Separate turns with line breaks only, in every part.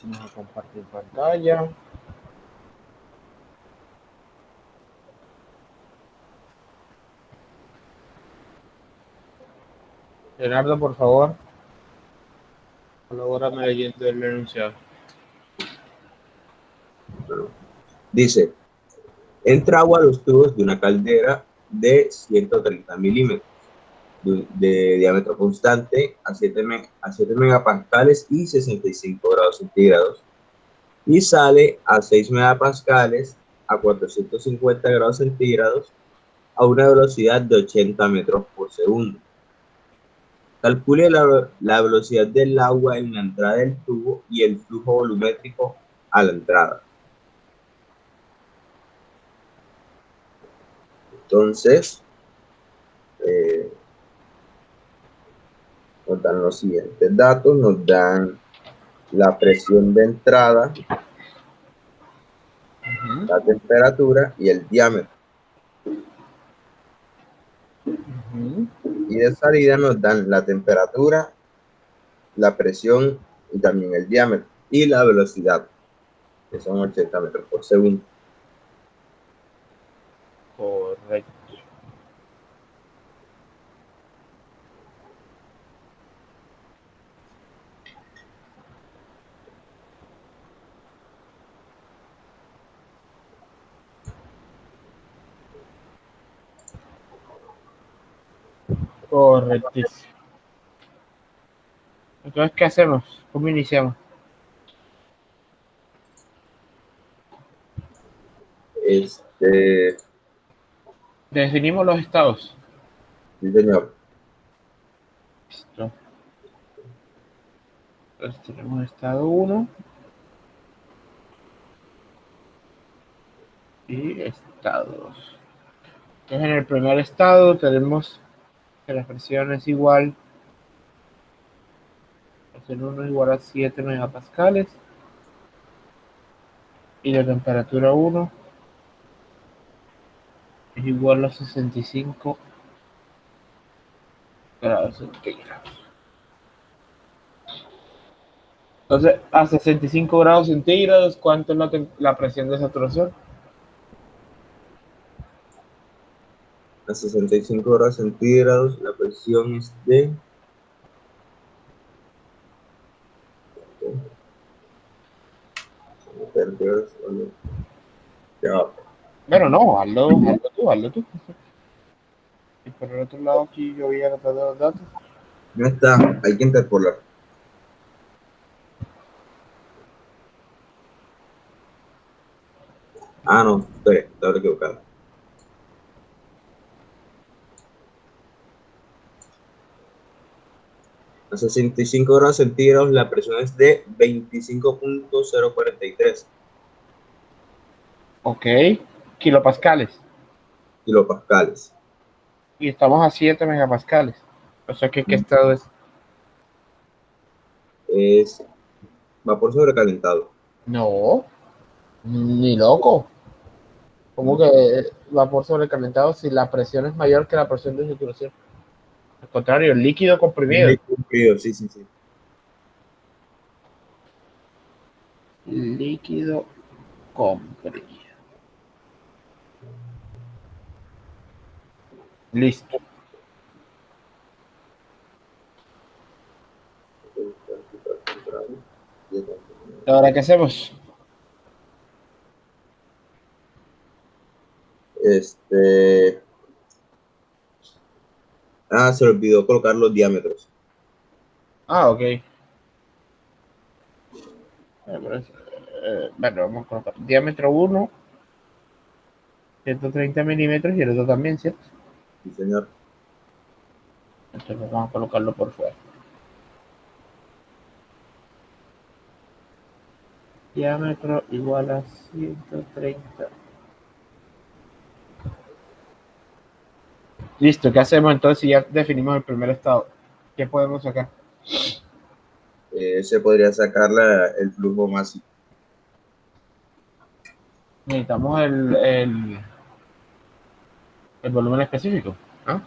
Vamos a compartir pantalla. Leonardo, por favor, colabórame leyendo el enunciado.
Dice, entra agua a los tubos de una caldera de 130 milímetros de diámetro constante a 7 megapascales y 65 grados centígrados y sale a 6 megapascales a 450 grados centígrados a una velocidad de 80 metros por segundo. Calcule la velocidad del agua en la entrada del tubo y el flujo volumétrico a la entrada. Entonces, nos dan los siguientes datos, nos dan la presión de entrada, la temperatura y el diámetro. Y de salida nos dan la temperatura, la presión y también el diámetro y la velocidad, que son 80 metros por segundo.
Correcto. Correctísimo. Entonces, ¿qué hacemos? ¿Cómo iniciamos? Definimos los estados.
Sí, señor.
Listo. Entonces tenemos estado 1 y estado 2. Entonces, en el primer estado tenemos que la presión es igual, presión 1 es igual a 7 megapascales y la temperatura 1 es igual a 65 grados centígrados. Entonces, a 65 grados centígrados, ¿cuánto es la presión de saturación?
A 65 grados centígrados, la presión es de...
Bueno, no, hazlo tú. Y por el otro lado, aquí yo voy a anotar los datos.
No está, hay que interpolar. Ah, no, estaba equivocado. A 65 grados centígrados, la presión es de 25.043
Ok, kilopascales.
kilopascales.
Y estamos a 7 megapascales. O sea que, ¿qué estado es?
Es vapor sobrecalentado.
No, ni loco. ¿Cómo que vapor sobrecalentado si la presión es mayor que la presión de saturación? Al contrario, el líquido comprimido.
Sí, sí, sí.
Líquido comprimido. Listo. Ahora, ¿qué hacemos?
Se olvidó colocar los diámetros.
Ah, ok. Bueno, vamos a colocar diámetro 1, 130 milímetros y el otro también, ¿cierto?
Sí, señor.
Entonces vamos a colocarlo por fuera. Diámetro igual a 130. Listo, ¿qué hacemos entonces si ya definimos el primer estado? ¿Qué podemos sacar?
Se podría sacar el flujo máximo.
Necesitamos el volumen específico, ¿no?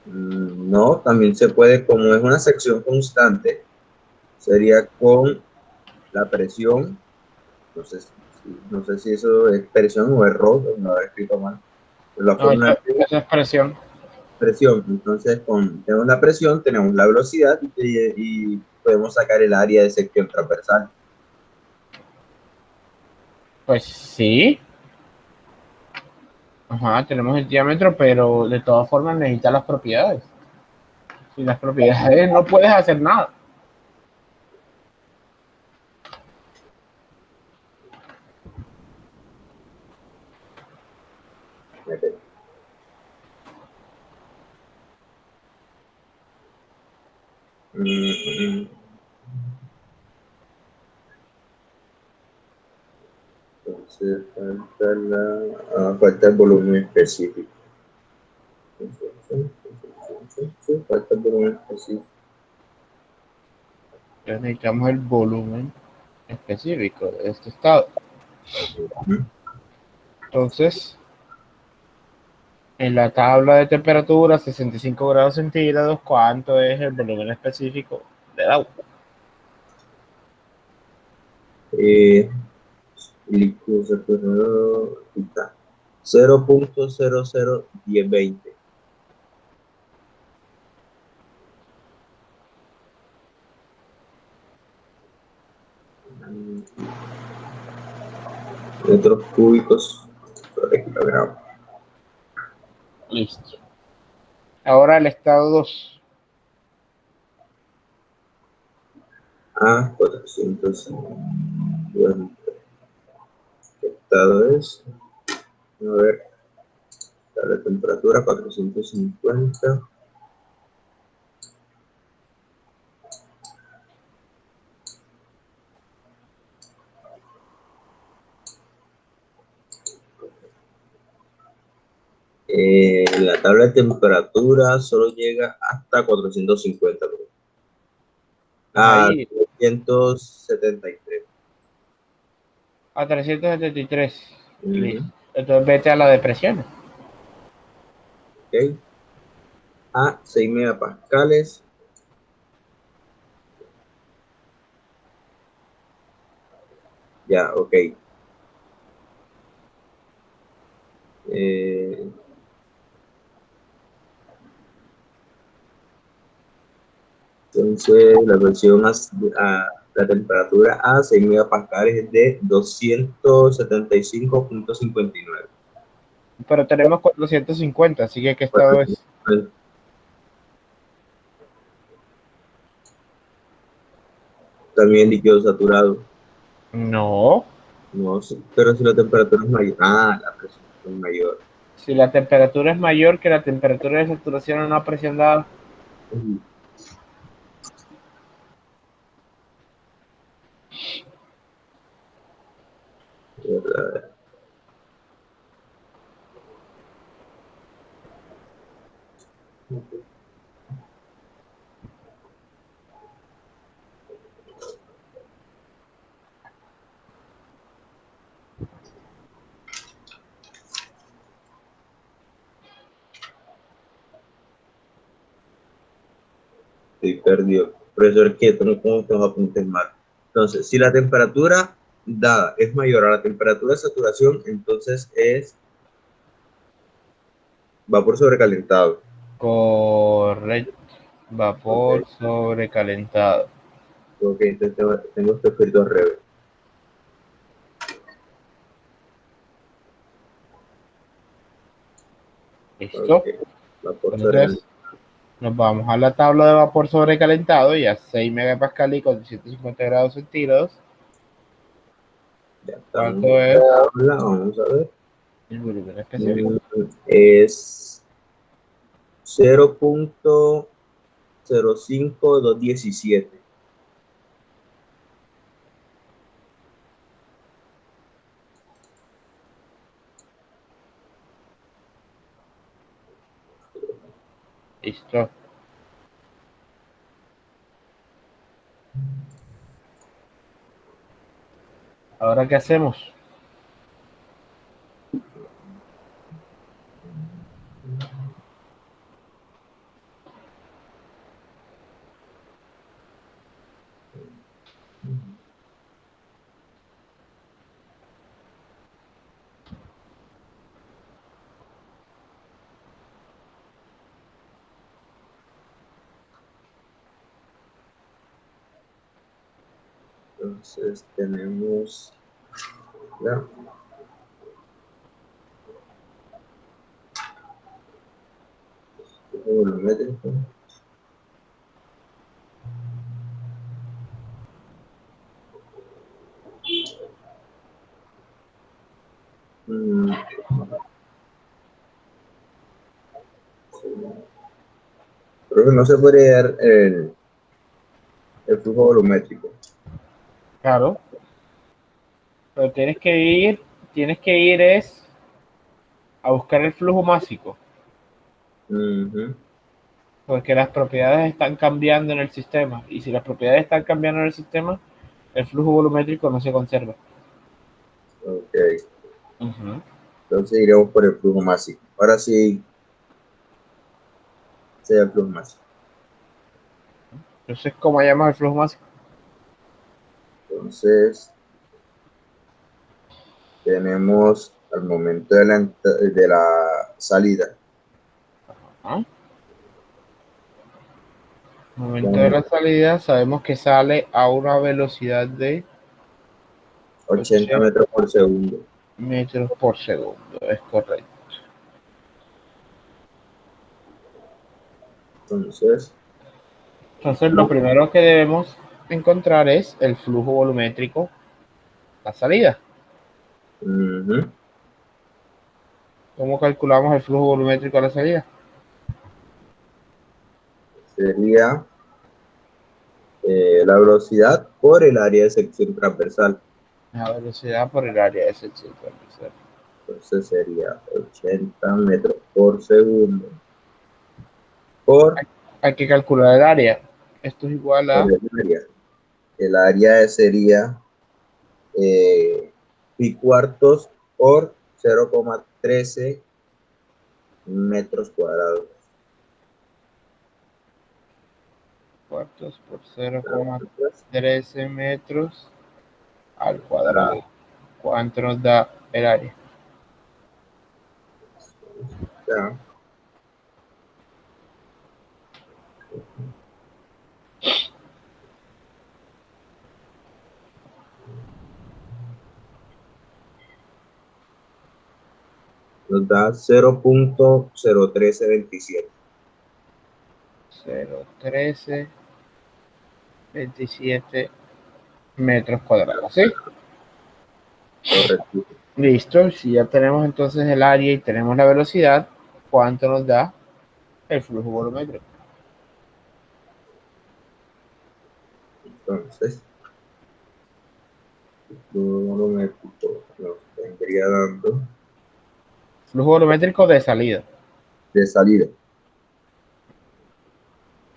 No, también se puede, como es una sección constante, sería con la presión, no sé si eso es presión o error, no lo he escrito mal. La
No,
fórmula
eso es presión.
presión. Entonces, tenemos la presión, tenemos la velocidad y podemos sacar el área de sección transversal.
Pues sí. Ajá, tenemos el diámetro, pero de todas formas necesita las propiedades. Sin las propiedades no puedes hacer nada.
Entonces, falta el volumen específico. Falta el volumen específico.
Entonces necesitamos el volumen específico de este estado. Entonces, en la tabla de temperatura, 65 grados centígrados, ¿cuánto es el volumen específico del agua?
Líquido saturado, 0.001020. Metros cúbicos sobre kilogramo.
Listo. Ahora el estado 2.
A 400. Bueno, ¿qué estado es? A ver, la temperatura 450. La tabla de temperatura solo llega hasta 450. A
Ahí,
373.
a 373. Listo.
Uh-huh.
Entonces vete a la depresión.
Okay. A 6 megapascales. Ya, ok. Eh, entonces, la temperatura a 6 megapascales es de 275.59.
Pero tenemos 450, así que ¿qué estado es?
También líquido saturado.
No.
No sé, pero si la temperatura es mayor. Ah, la presión es mayor.
Si la temperatura es mayor que la temperatura de saturación a una presión dada,
Ujú. ¿Verdad? Estoy perdido. Profesor, quieto, no pongo que los apuntes mal. Entonces, si la temperatura dada es mayor a la temperatura de saturación, entonces es vapor sobrecalentado.
correcto.
Ok,
Vapor sobrecalentado.
ok, entonces tengo este escrito al revés. Ok,
¿Listo?
vapor sobrecalentado.
Entonces, nos vamos a la tabla de vapor sobrecalentado y a 6 megapascal y 450 grados centígrados.
Ya estamos
¿Cuánto
en
es
la tabla, vamos a ver.
el volumen específico?
Es 0.05217.
Listo. ¿Ahora qué hacemos?
Entonces tenemos ya. Volumétrico. Mm, Creo que no se puede dar el flujo volumétrico.
Claro, pero tienes que ir es a buscar el flujo másico,
Ujú.
porque las propiedades están cambiando en el sistema, y si las propiedades están cambiando en el sistema, el flujo volumétrico no se conserva.
Ok,
Ujú.
entonces iremos por el flujo máximo. Ahora sí, sea el flujo máximo.
Entonces, ¿cómo llamas el flujo másico?
Entonces, tenemos al momento de la salida,
¿Ah? Momento de la salida, sabemos que sale a una velocidad de
80
80
metros por segundo.
metros por segundo, es correcto.
Entonces,
Entonces, lo primero que debemos encontrar es el flujo volumétrico, la salida.
ujú,
¿Cómo calculamos el flujo volumétrico a la salida?
sería la velocidad por el área de sección transversal.
La velocidad por el área de sección transversal.
Entonces sería 80 metros por segundo por,
Hay que calcular el área. Esto es igual
por
a
el área. El área sería pi cuartos por 0,13 metros cuadrados.
cuartos por 0,13 metros al cuadrado. ¿Cuánto nos da el área?
Ya, nos da 0,01327.
0,1327 metros cuadrados. ¿Sí?
Correcto.
Listo. Si ya tenemos entonces el área y tenemos la velocidad, ¿cuánto nos da el flujo volumétrico?
Entonces, volumétrico nos vendría dando
Flujo volumétrico de salida.
de salida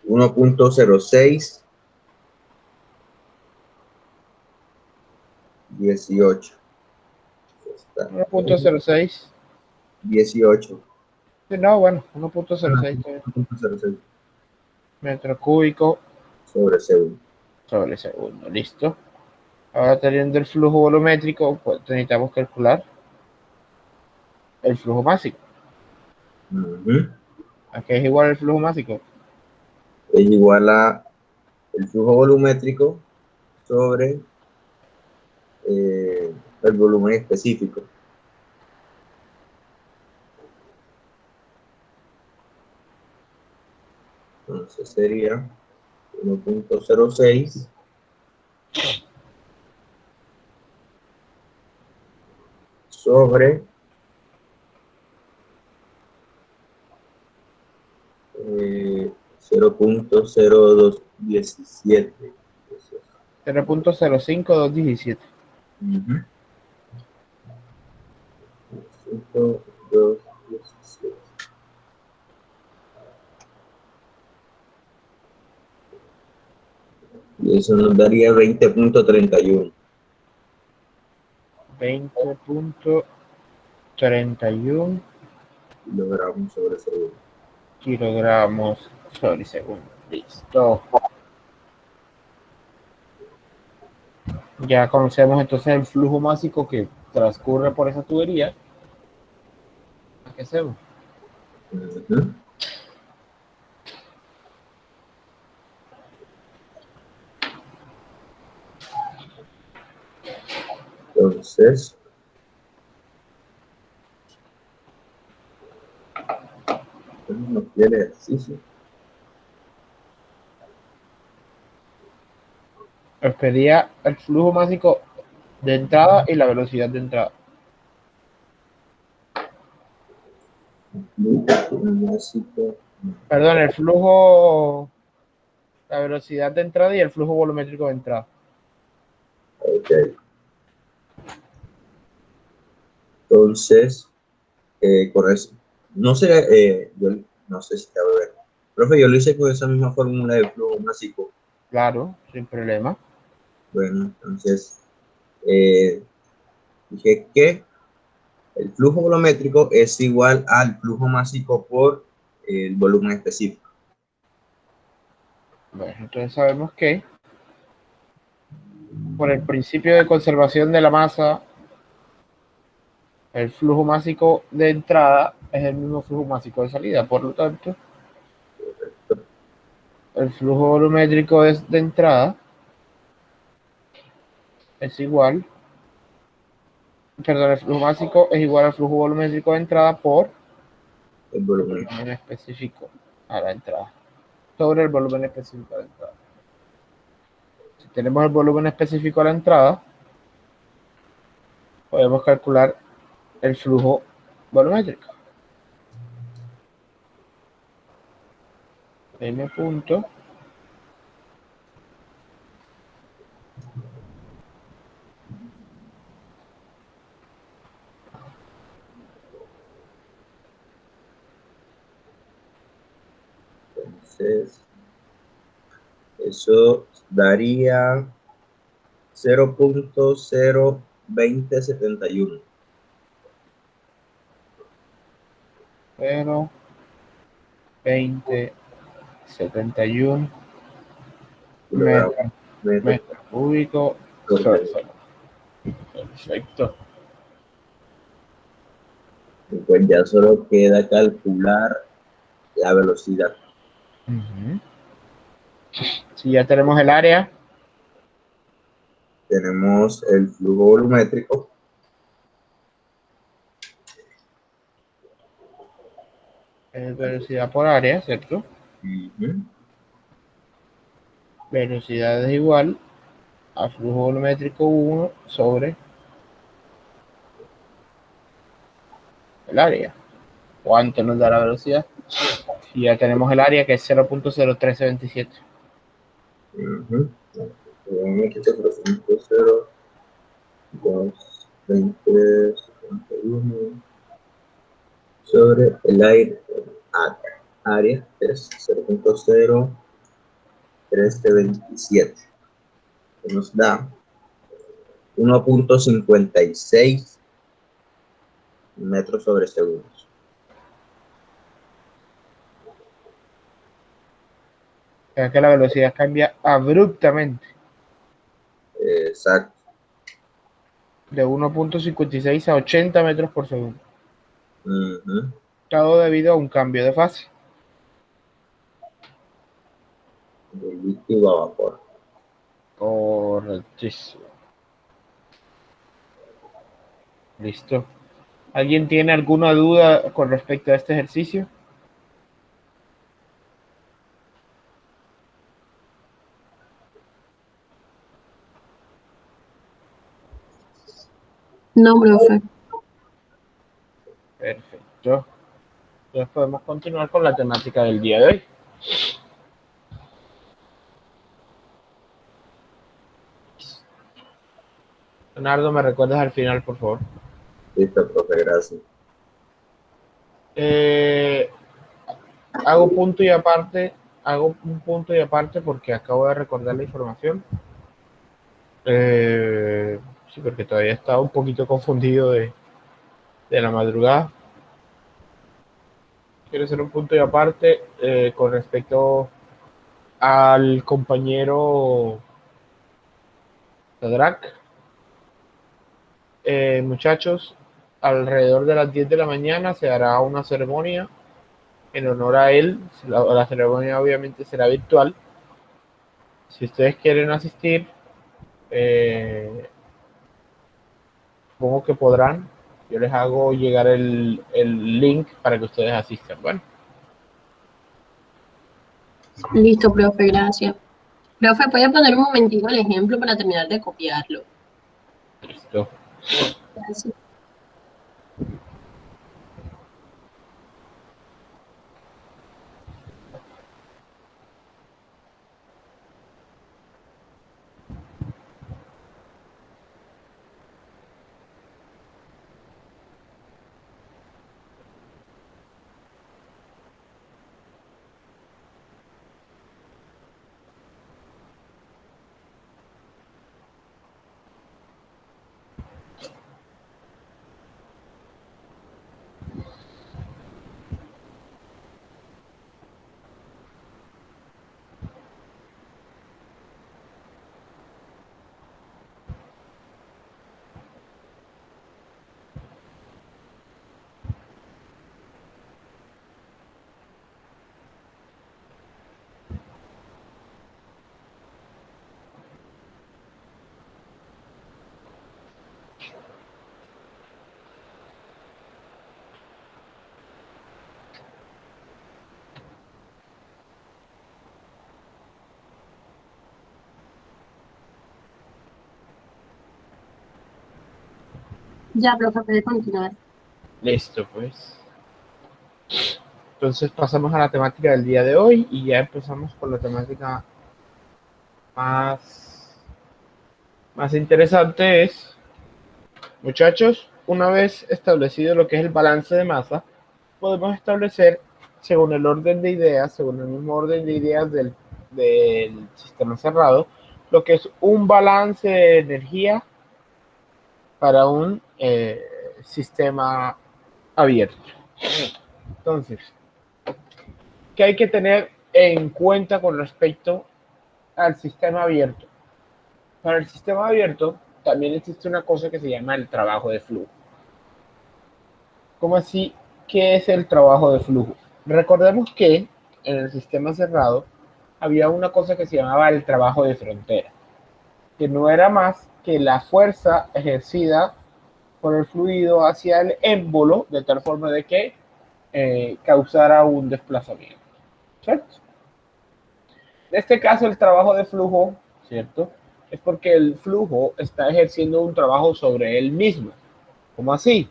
1,0618.
1,06.
18.
No, bueno, 1,06
1,06
metros cúbicos
sobre segundo.
sobre segundo. Listo. Ahora teniendo el flujo volumétrico, pues necesitamos calcular el flujo másico.
Ujú.
¿A qué es igual el flujo másico?
Es igual a el flujo volumétrico sobre el volumen específico. Entonces sería 1,06 sobre 0,0217.
0,05217.
Ujú. 0,0217. Y eso nos daría 20,31.
20,31
kilogramos sobre segundo.
kilogramos sobre segundo. Listo. Ya conocemos entonces el flujo másico que transcurre por esa tubería. ¿Qué hacemos?
Ujú. Entonces, nos quiere ejercicio.
Sería el flujo másico de entrada y la velocidad de entrada. Perdón, el flujo, la velocidad de entrada y el flujo volumétrico de entrada.
Ok. Entonces, con eso. No sé, yo no sé si te voy a ver. Profe, yo lo hice con esa misma fórmula de flujo másico.
Claro, sin problema.
Bueno, entonces, dije que el flujo volumétrico es igual al flujo másico por el volumen específico.
Bueno, entonces sabemos que por el principio de conservación de la masa, el flujo másico de entrada es el mismo flujo másico de salida. Por lo tanto, el flujo volumétrico de entrada es igual, perdón, el flujo másico es igual al flujo volumétrico de entrada por
El
el
volumen.
volumen específico a la entrada, sobre el volumen específico a la entrada. Si tenemos el volumen específico a la entrada, podemos calcular el flujo volumétrico. M punto
Entonces, eso daría 0.02071.
0,2071
kilogramos metros
metros cúbicos
por
sobre
segundo.
segundo. Perfecto.
Y pues ya solo queda calcular la velocidad.
Si ya tenemos el área,
Tenemos el flujo volumétrico.
velocidad por área, ¿cierto? Velocidad es igual a flujo volumétrico 1 sobre el área. ¿Cuánto nos da la velocidad? Si ya tenemos el área, que es 0.01327.
Sobre el aire, área es 0.01327, que nos da 1.56 metros sobre segundos.
O sea que la velocidad cambia abruptamente
Exacto.
de 1.56 a 80 metros por segundo.
Uh-huh.
Todo debido a un cambio de fase.
De líquido a vapor.
Correctísimo. Listo. ¿Alguien tiene alguna duda con respecto a este ejercicio?
No, profe.
Perfecto. Entonces podemos continuar con la temática del día de hoy. Leonardo, ¿me recuerdas al final, por favor?
Listo, profe, gracias.
Hago un punto y aparte porque acabo de recordar la información. Sí, porque todavía estaba un poquito confundido de la madrugada. Quiero hacer un punto y aparte con respecto al compañero Sadrach. Muchachos, alrededor de las 10 de la mañana se hará una ceremonia en honor a él. La ceremonia obviamente será virtual. Si ustedes quieren asistir, supongo que podrán. Yo les hago llegar el link para que ustedes asistan. Bueno,
Listo, profe, gracias. Profe, ¿puede poner un momentito el ejemplo para terminar de copiarlo?
listo.
Gracias. Ya, profe, puede continuar.
Listo, pues. Entonces pasamos a la temática del día de hoy y ya empezamos con la temática más, más interesante es, muchachos, una vez establecido lo que es el balance de masa, podemos establecer, según el orden de ideas, según el mismo orden de ideas del sistema cerrado, lo que es un balance de energía para un sistema abierto. Entonces, ¿qué hay que tener en cuenta con respecto al sistema abierto? Para el sistema abierto también existe una cosa que se llama el trabajo de flujo. ¿Cómo así? ¿Qué es el trabajo de flujo? Recordemos que en el sistema cerrado había una cosa que se llamaba el trabajo de frontera, que no era más que la fuerza ejercida por el fluido hacia el émbolo, de tal forma de que causara un desplazamiento, ¿cierto? En este caso, el trabajo de flujo, ¿cierto? Es porque el flujo está ejerciendo un trabajo sobre él mismo. ¿Cómo así?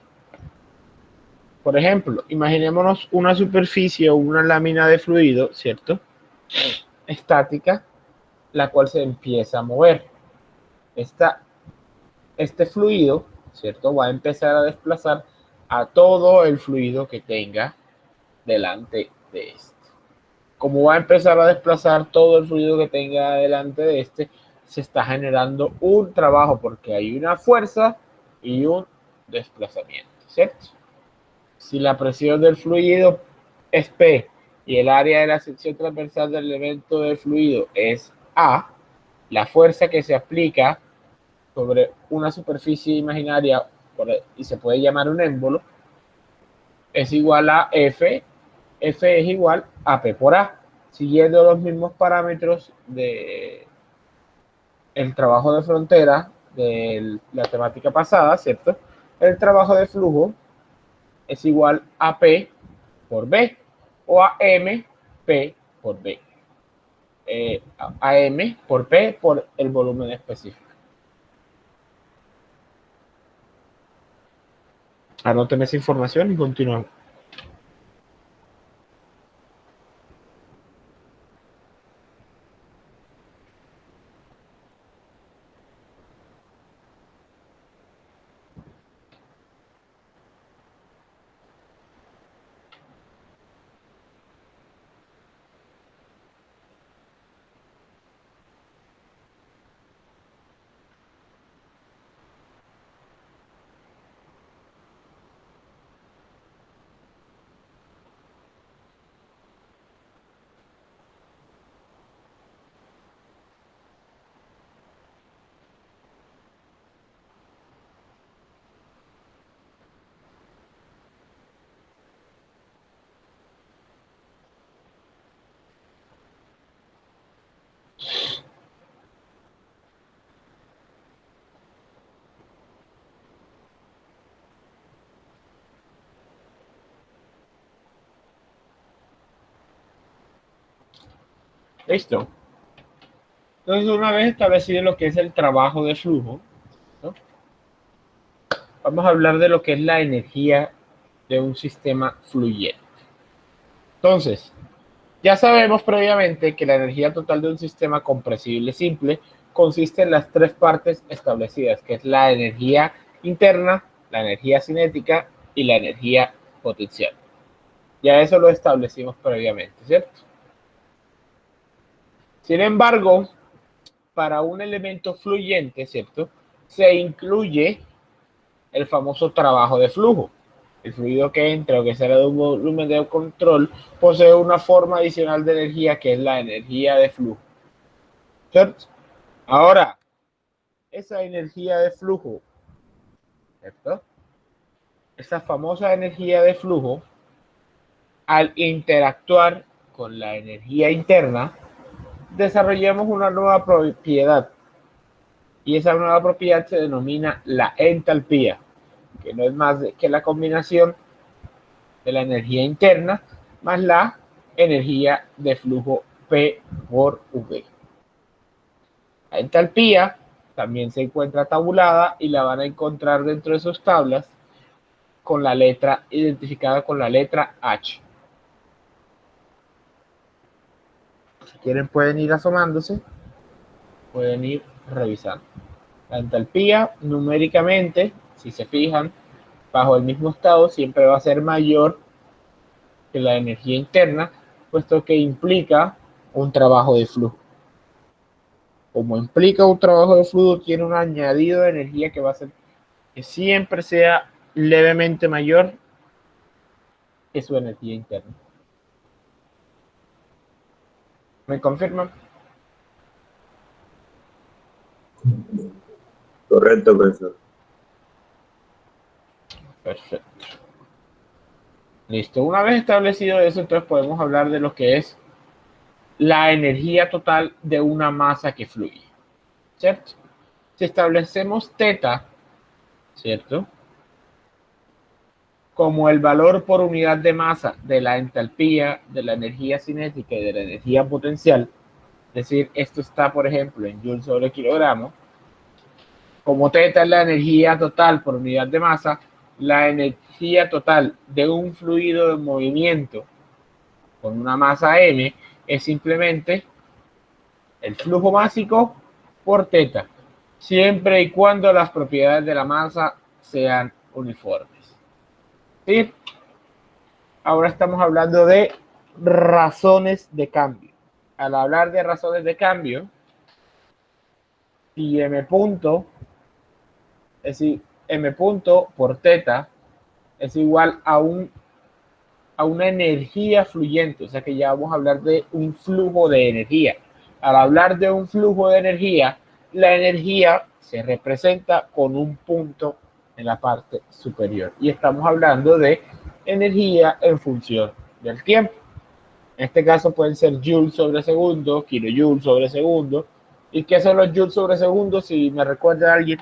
Por ejemplo, imaginémonos una superficie o una lámina de fluido, ¿cierto? Estática, la cual se empieza a mover. Esta, este fluido, ¿cierto? Va a empezar a desplazar a todo el fluido que tenga delante de este. Como va a empezar a desplazar todo el fluido que tenga delante de este, se está generando un trabajo porque hay una fuerza y un desplazamiento, ¿cierto? Si la presión del fluido es P y el área de la sección transversal del elemento del fluido es A, la fuerza que se aplica sobre una superficie imaginaria y se puede llamar un émbolo es igual a F, F es igual a P por A, siguiendo los mismos parámetros de el trabajo de frontera de la temática pasada, ¿cierto? El trabajo de flujo es igual a P por B o a M P por B. A M por P por el volumen específico. Anoten esa información y continuamos. ¿Listo? Entonces, una vez establecido lo que es el trabajo de flujo, ¿no? Vamos a hablar de lo que es la energía de un sistema fluyente. Entonces, ya sabemos previamente que la energía total de un sistema compresible simple consiste en las tres partes establecidas, que es la energía interna, la energía cinética y la energía potencial. Ya eso lo establecimos previamente, ¿cierto? Sin embargo, para un elemento fluyente, ¿cierto? Se incluye el famoso trabajo de flujo. El fluido que entra o que sale de un volumen de control posee una forma adicional de energía que es la energía de flujo, ¿cierto? Ahora, esa energía de flujo, ¿cierto? Esa famosa energía de flujo, al interactuar con la energía interna, desarrollamos una nueva propiedad. Y esa nueva propiedad se denomina la entalpía, que no es más que la combinación de la energía interna más la energía de flujo P por V. La entalpía también se encuentra tabulada y la van a encontrar dentro de sus tablas con la letra identificada con la letra H. Si quieren pueden ir asomándose, pueden ir revisando. La entalpía numéricamente, si se fijan, bajo el mismo estado siempre va a ser mayor que la energía interna, puesto que implica un trabajo de flujo. Como implica un trabajo de flujo, tiene un añadido de energía que va a hacer que siempre sea levemente mayor que su energía interna. ¿Me confirman?
Correcto, profesor.
Perfecto. Listo. Una vez establecido eso, entonces podemos hablar de lo que es la energía total de una masa que fluye, ¿cierto? Si establecemos θ, ¿cierto? Como el valor por unidad de masa de la entalpía, de la energía cinética y de la energía potencial, es decir, esto está, por ejemplo, en joules sobre kilogramo, como θ es la energía total por unidad de masa, la energía total de un fluido en movimiento con una masa m es simplemente el flujo másico por θ, siempre y cuando las propiedades de la masa sean uniformes. ¿Sí? Ahora estamos hablando de razones de cambio. Al hablar de razones de cambio, si m punto, es decir, m punto por θ es igual a una energía fluyente, o sea que ya vamos a hablar de un flujo de energía. Al hablar de un flujo de energía, la energía se representa con un punto en la parte superior y estamos hablando de energía en función del tiempo. En este caso pueden ser joules sobre segundo, kilojoules sobre segundo. ¿Y qué son los joules sobre segundo? Si me recuerda a alguien.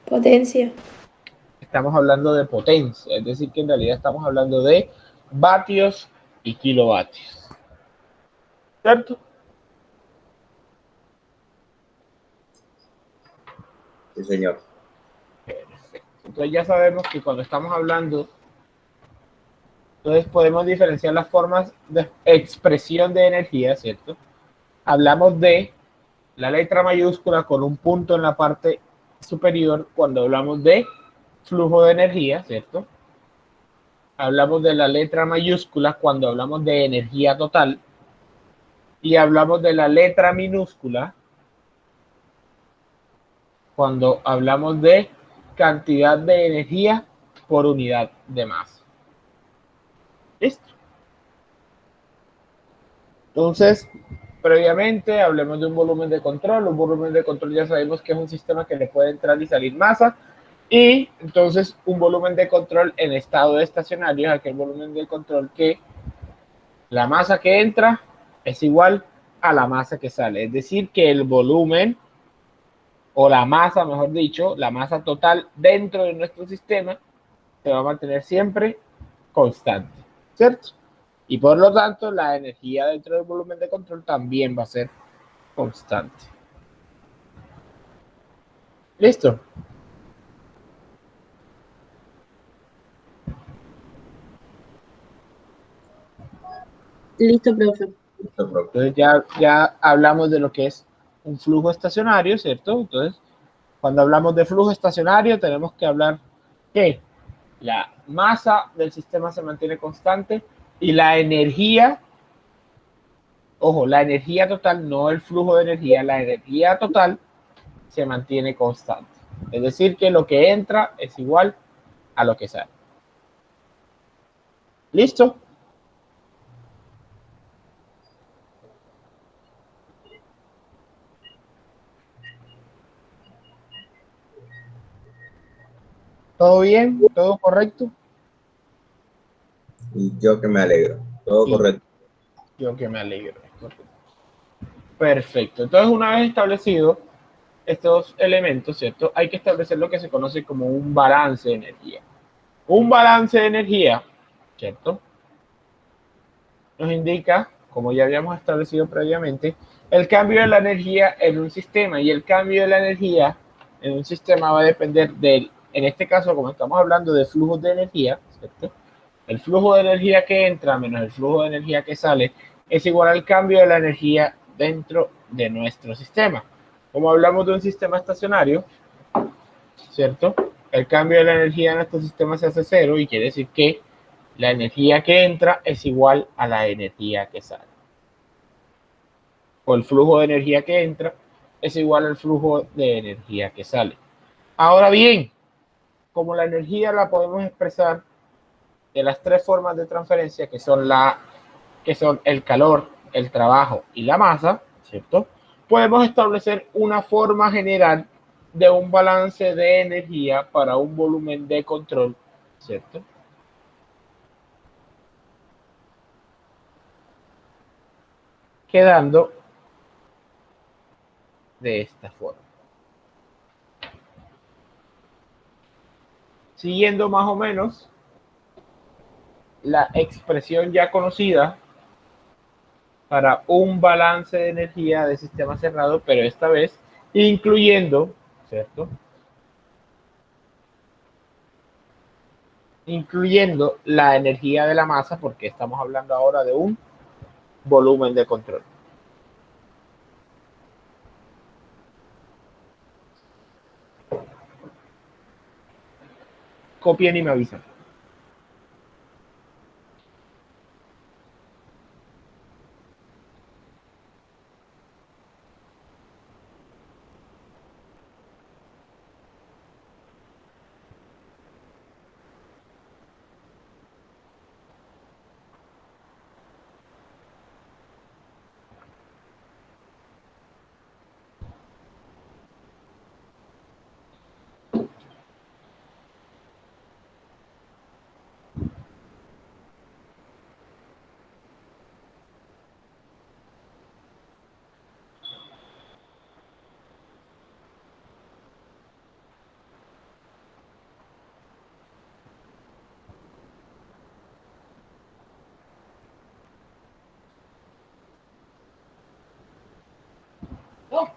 Potencia.
Estamos hablando de potencia, es decir, que en realidad estamos hablando de vatios y kilovatios. ¿Cierto?
Sí, señor.
Perfecto. Entonces ya sabemos que cuando estamos hablando, entonces podemos diferenciar las formas de expresión de energía, ¿cierto? Hablamos de la letra mayúscula con un punto en la parte superior cuando hablamos de flujo de energía, ¿cierto? Hablamos de la letra mayúscula cuando hablamos de energía total y hablamos de la letra minúscula cuando hablamos de cantidad de energía por unidad de masa. ¿Listo? Entonces, previamente hablemos de un volumen de control. Un volumen de control ya sabemos que es un sistema que le puede entrar y salir masa. Y entonces un volumen de control en estado estacionario es aquel volumen de control que la masa que entra es igual a la masa que sale. Es decir, que el volumen o la masa, mejor dicho, la masa total dentro de nuestro sistema se va a mantener siempre constante, ¿cierto? Y por lo tanto, la energía dentro del volumen de control también va a ser constante. ¿Listo?
Listo, profe.
Listo, profe.
Entonces ya hablamos de lo que es un flujo estacionario, ¿cierto? Entonces, cuando hablamos de flujo estacionario, tenemos que hablar que la masa del sistema se mantiene constante y la energía, ojo, la energía total, no el flujo de energía, la energía total se mantiene constante. Es decir, que lo que entra es igual a lo que sale. ¿Listo? ¿Todo bien? ¿Todo correcto?
Y yo que me alegro. Todo
Y
correcto.
yo que me alegro. Perfecto. Entonces, una vez establecido estos elementos, ¿cierto? Hay que establecer lo que se conoce como un balance de energía. Un balance de energía, ¿cierto? Nos indica, como ya habíamos establecido previamente, el cambio de la energía en un sistema, y el cambio de la energía en un sistema va a depender del, en este caso, como estamos hablando de flujos de energía, ¿cierto? El flujo de energía que entra menos el flujo de energía que sale es igual al cambio de la energía dentro de nuestro sistema. Como hablamos de un sistema estacionario, ¿cierto? El cambio de la energía en nuestro sistema se hace cero y quiere decir que la energía que entra es igual a la energía que sale. O el flujo de energía que entra es igual al flujo de energía que sale. Ahora bien, como la energía la podemos expresar de las tres formas de transferencia que son el calor, el trabajo y la masa, ¿cierto? Podemos establecer una forma general de un balance de energía para un volumen de control, ¿cierto? Quedando de esta forma. Siguiendo más o menos la expresión ya conocida para un balance de energía de sistema cerrado, pero esta vez incluyendo, ¿cierto? Incluyendo la energía de la masa, porque estamos hablando ahora de un volumen de control. Copien y me avisan. Oh.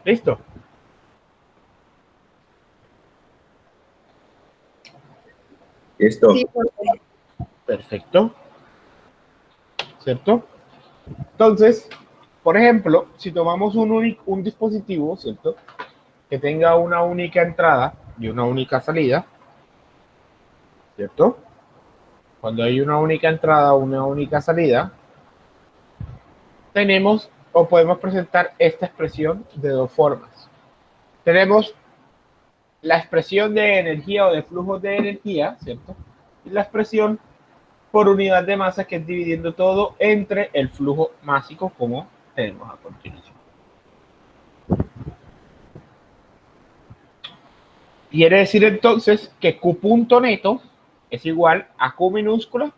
¿Listo?
Listo.
Sí, profe.
Perfecto. ¿Cierto? Entonces, por ejemplo, si tomamos un dispositivo, ¿cierto? Que tenga una única entrada y una única salida, ¿cierto? cuando hay una única entrada o una única salida, tenemos o podemos presentar esta expresión de dos formas. Tenemos la expresión de energía o de flujo de energía, ¿cierto? Y la expresión por unidad de masa, que es dividiendo todo entre el flujo másico, como tenemos a continuación. Quiere decir entonces que Q punto neto es igual a Q minúscula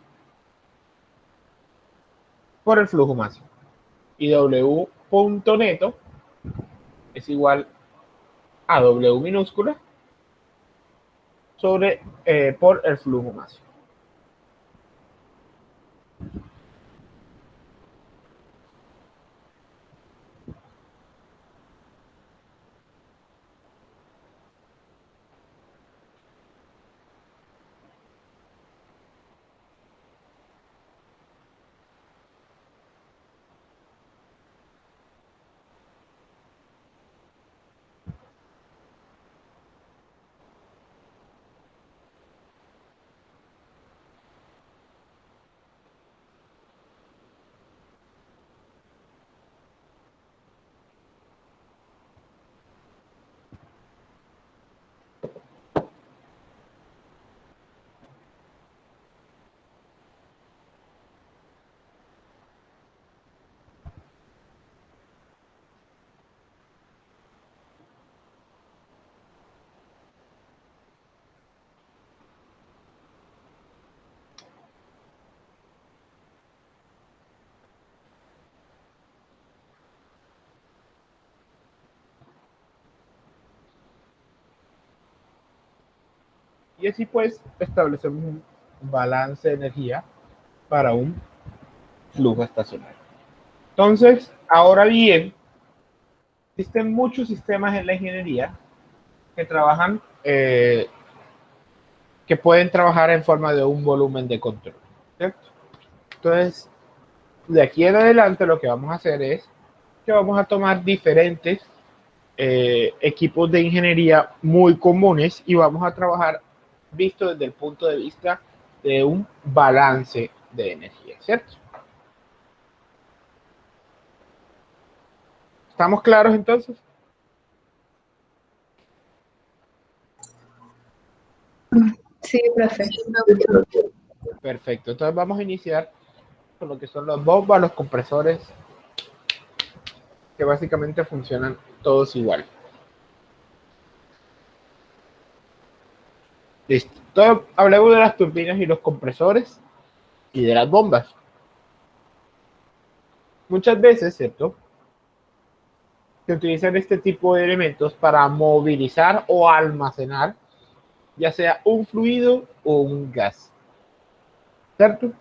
por el flujo máximo. Y W punto neto es igual a W minúscula sobre por el flujo máximo. Y así pues establecemos un balance de energía para un flujo estacionario. Entonces, ahora bien, existen muchos sistemas en la ingeniería que trabajan, que pueden trabajar en forma de un volumen de control, ¿cierto? Entonces, de aquí en adelante lo que vamos a hacer es que vamos a tomar diferentes equipos de ingeniería muy comunes y vamos a trabajar visto desde el punto de vista de un balance de energía, ¿cierto? ¿Estamos claros entonces?
Sí, profe.
Perfecto, entonces vamos a iniciar con lo que son las bombas, los compresores, que básicamente funcionan todos igual. Listo. Entonces, hablemos de las turbinas y los compresores y de las bombas. Muchas veces, ¿cierto?, se utilizan este tipo de elementos para movilizar o almacenar, ya sea un fluido o un gas, ¿cierto?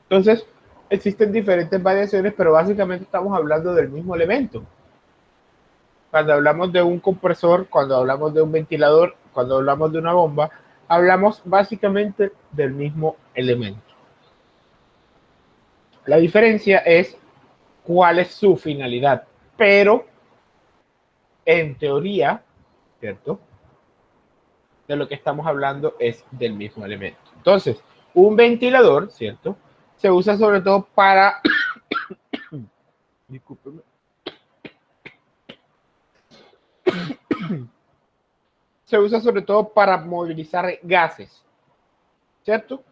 Entonces, existen diferentes variaciones, pero básicamente estamos hablando del mismo elemento. Cuando hablamos de un compresor, cuando hablamos de un ventilador, cuando hablamos de una bomba, hablamos básicamente del mismo elemento. La diferencia es cuál es su finalidad, pero en teoría, ¿cierto?, de lo que estamos hablando es del mismo elemento. Entonces, un ventilador, ¿cierto?, se usa sobre todo para discúlpeme, se usa sobre todo para movilizar gases, ¿cierto?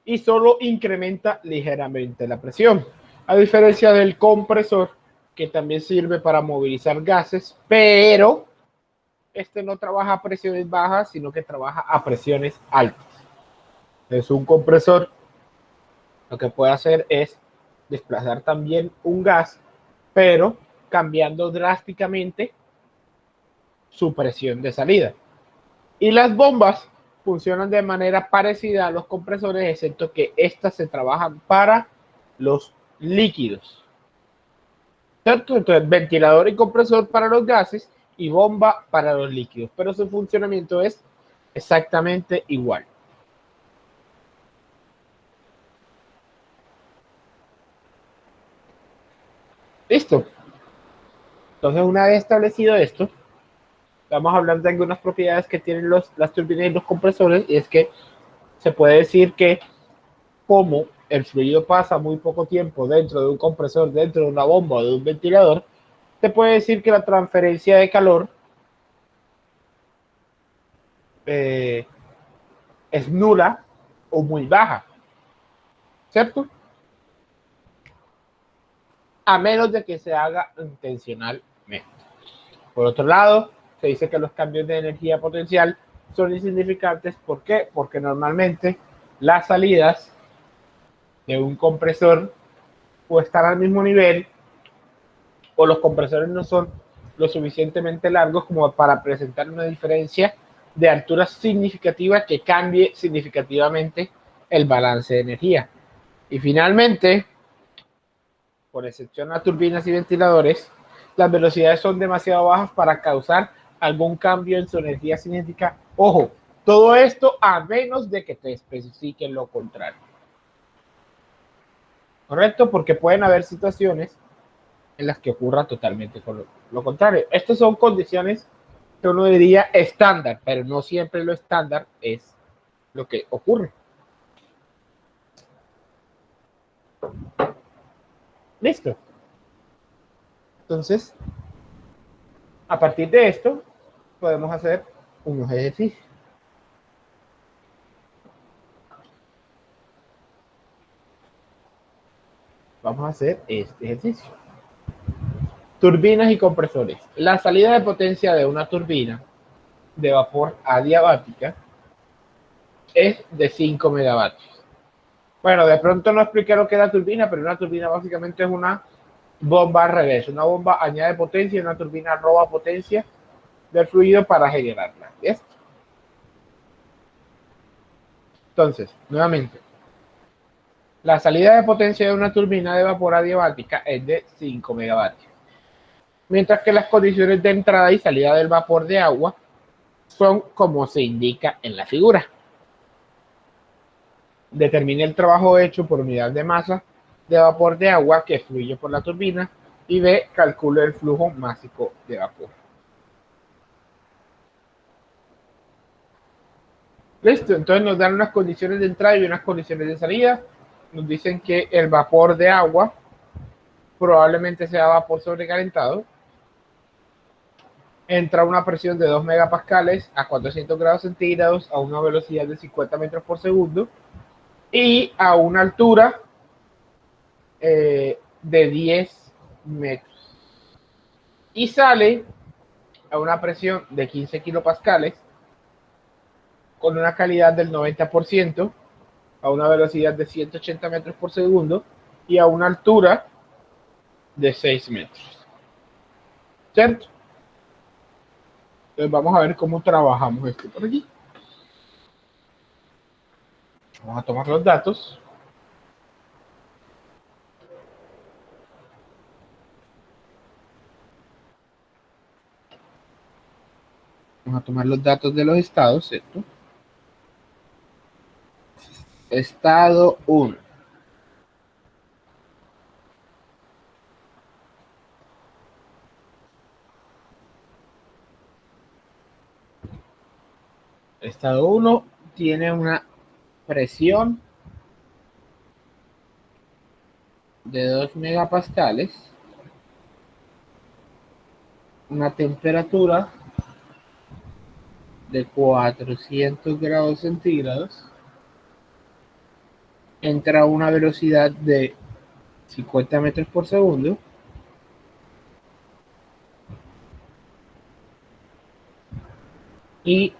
Y solo incrementa ligeramente la presión, a diferencia del compresor, que también sirve para movilizar gases, pero este no trabaja a presiones bajas, sino que trabaja a presiones altas. Es un compresor, lo que puede hacer es desplazar también un gas, pero cambiando drásticamente su presión de salida. Y las bombas funcionan de manera parecida a los compresores, excepto que estas se trabajan para los líquidos, ¿cierto? Entonces, ventilador y compresor para los gases y bomba para los líquidos, pero su funcionamiento es exactamente igual. Listo. Entonces, una vez establecido esto, vamos a hablar de algunas propiedades que tienen las turbinas y los compresores, y es que se puede decir que como el fluido pasa muy poco tiempo dentro de un compresor, dentro de una bomba o de un ventilador, se puede decir que la transferencia de calor es nula o muy baja, ¿cierto? A menos de que se haga intencionalmente. Por otro lado, se dice que los cambios de energía potencial son insignificantes. ¿Por qué? Porque normalmente las salidas de un compresor o están al mismo nivel o los compresores no son lo suficientemente largos como para presentar una diferencia de altura significativa que cambie significativamente el balance de energía. Y finalmente, por excepción a turbinas y ventiladores, las velocidades son demasiado bajas para causar algún cambio en su energía cinética. Ojo, todo esto a menos de que te especifiquen lo contrario. ¿Correcto? Porque pueden haber situaciones en las que ocurra totalmente lo contrario. Estas son condiciones que uno diría estándar, pero no siempre lo estándar es lo que ocurre. Listo. Entonces, a partir de esto, podemos hacer unos ejercicios. Vamos a hacer este ejercicio. Turbinas y compresores. La salida de potencia de una turbina de vapor adiabática es de 5 megavatios. Bueno, de pronto no expliqué lo que es la turbina, pero una turbina básicamente es una bomba al revés. Una bomba añade potencia y una turbina roba potencia del fluido para generarla. ¿Ves? Entonces, nuevamente, la salida de potencia de una turbina de vapor adiabática es de 5 megavatios. Mientras que las condiciones de entrada y salida del vapor de agua son como se indica en la figura. Determine el trabajo hecho por unidad de masa de vapor de agua que fluye por la turbina y B, calcule el flujo másico de vapor. Listo, entonces nos dan unas condiciones de entrada y unas condiciones de salida. Nos dicen que el vapor de agua probablemente sea vapor sobrecalentado. Entra a una presión de 2 megapascales a 400 grados centígrados a una velocidad de 50 metros por segundo y a una altura de 10 metros. Y sale a una presión de 15 kilopascales con una calidad del 90% a una velocidad de 180 metros por segundo y a una altura de 6 metros. ¿Cierto? Entonces vamos a ver cómo trabajamos esto por aquí. Vamos a tomar los datos. Vamos a tomar los datos de los estados, ¿cierto? Estado 1. Estado 1 tiene una presión de 2 megapascales, una temperatura de 400 grados centígrados, entra a una velocidad de 50 metros por segundo y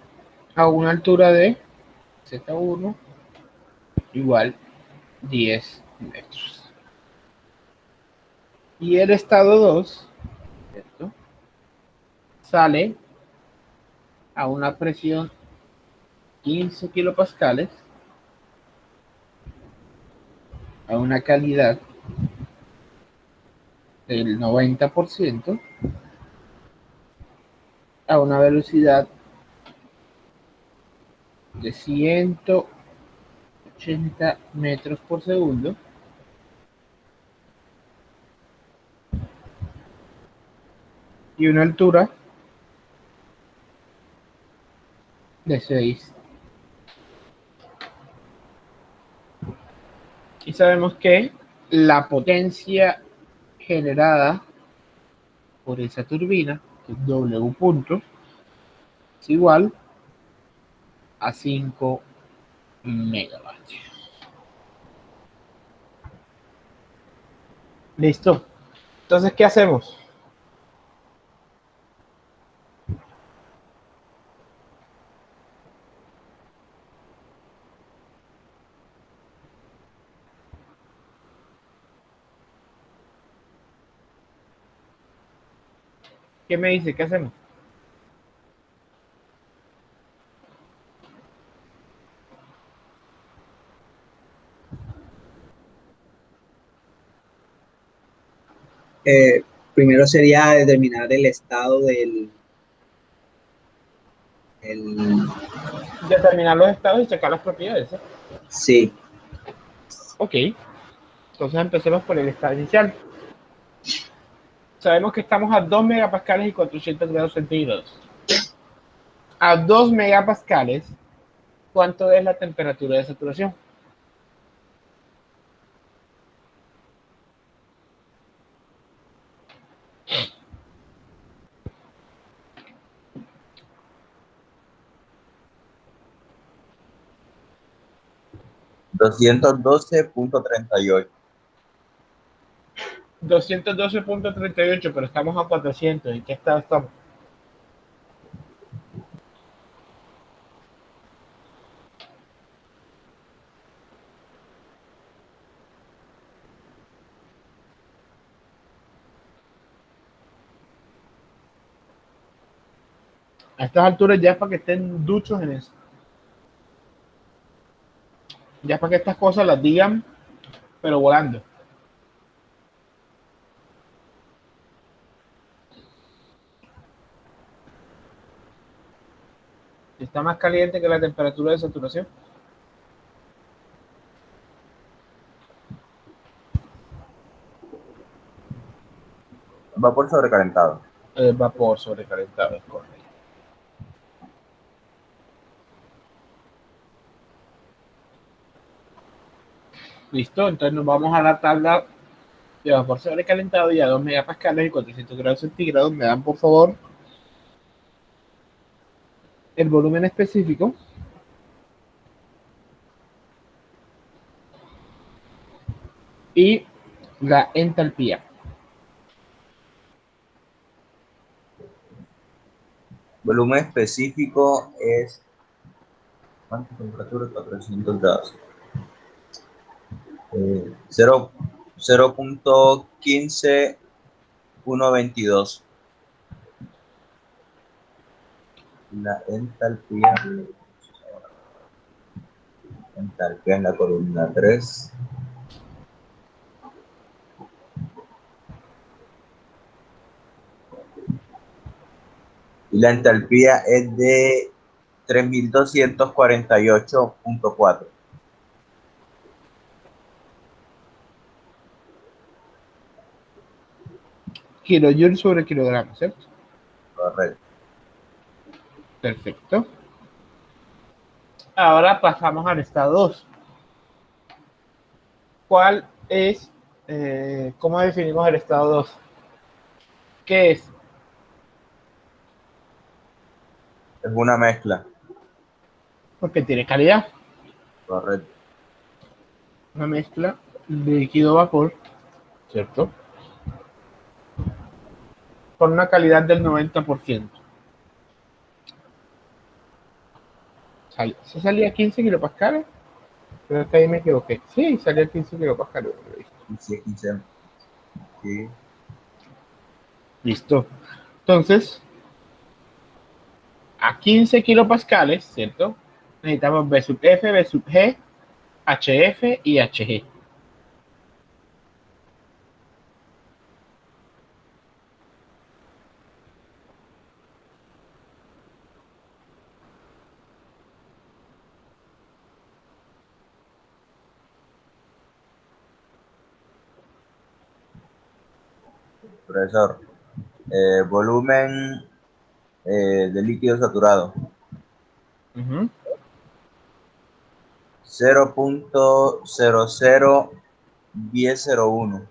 a una altura de Z1 igual 10 metros. Y el estado 2, ¿cierto?, sale a una presión 15 kilopascales, a una calidad del 90%, a una velocidad de 180 metros por segundo y una altura de 6 Y sabemos que la potencia generada por esa turbina, que es W punto, es igual a 5 megavatios. ¿Listo? Entonces, ¿qué hacemos? ¿Qué me dice? ¿Qué hacemos?
Primero sería determinar el estado del...
Determinar los estados y checar las propiedades.
Sí.
Ok. Entonces empecemos por el estado inicial. Sabemos que estamos a 2 megapascales y 400 grados centígrados. A 2 megapascales, ¿cuánto es la temperatura de saturación?
$212.38.
212.38, pero estamos a 400. ¿En qué estado estamos? A estas alturas ya es para que estén duchos en eso. Ya es para que estas cosas las digan, pero volando. Está más caliente que la temperatura de saturación.
Vapor sobrecalentado.
El vapor sobrecalentado, es correcto. Listo, entonces nos vamos a la tabla de vapor sobrecalentado y a 2 megapascales y 400 grados centígrados. Me dan, por favor, el volumen específico y la entalpía.
Volumen específico es... ¿Cuánta temperatura? 400 grados. 0.15122. La entalpía en la columna 3. Y la entalpía es de 3248.4.
Kilojoules sobre kilogramo, ¿cierto?
Correcto.
Perfecto. Ahora pasamos al estado 2. ¿Cuál es, cómo definimos el estado 2? ¿Qué es?
Es una mezcla.
Porque tiene calidad.
Correcto.
Una mezcla de líquido-vapor, ¿cierto? Con una calidad del 90%. ¿Se salía a 15 kilopascales? Creo que ahí me equivoqué. Sí, salía a 15 kilopascales.
Sí, 15. Sí.
Listo. Entonces, a 15 kilopascales, ¿cierto? Necesitamos B sub F, B sub G, HF y HG.
Profesor, volumen de líquido saturado. 0.001001.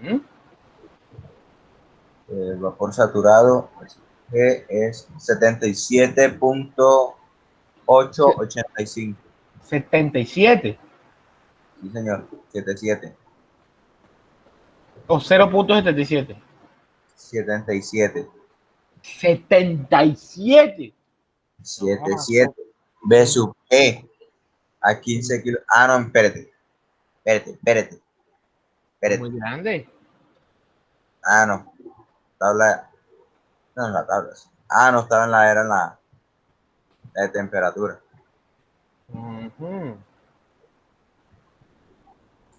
Ujú.
El vapor saturado G es 77.885.
77
Sí, señor. 77.
o 0.77.
77.
77. No,
77. B sub E a 15 kilos. Ah, no, espérate. Espérate.
muy grande.
Ah, no. Tabla. No, en la tabla. Sí. Ah, no, estaba en la de temperatura.
Ujú.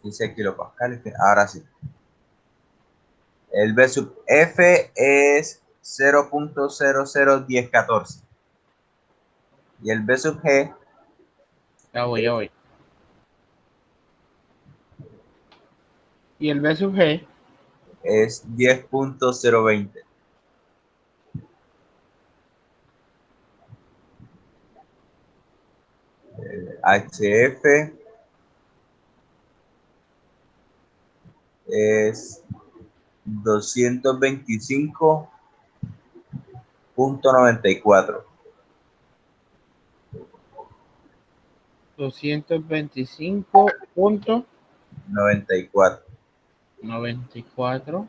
15 kilopascales. Ahora sí. El B sub F es 0.001014. Y el B sub G
Ya voy, ya voy. Y el B sub G,
es 10.020. HF es 225.94.
225.94
94.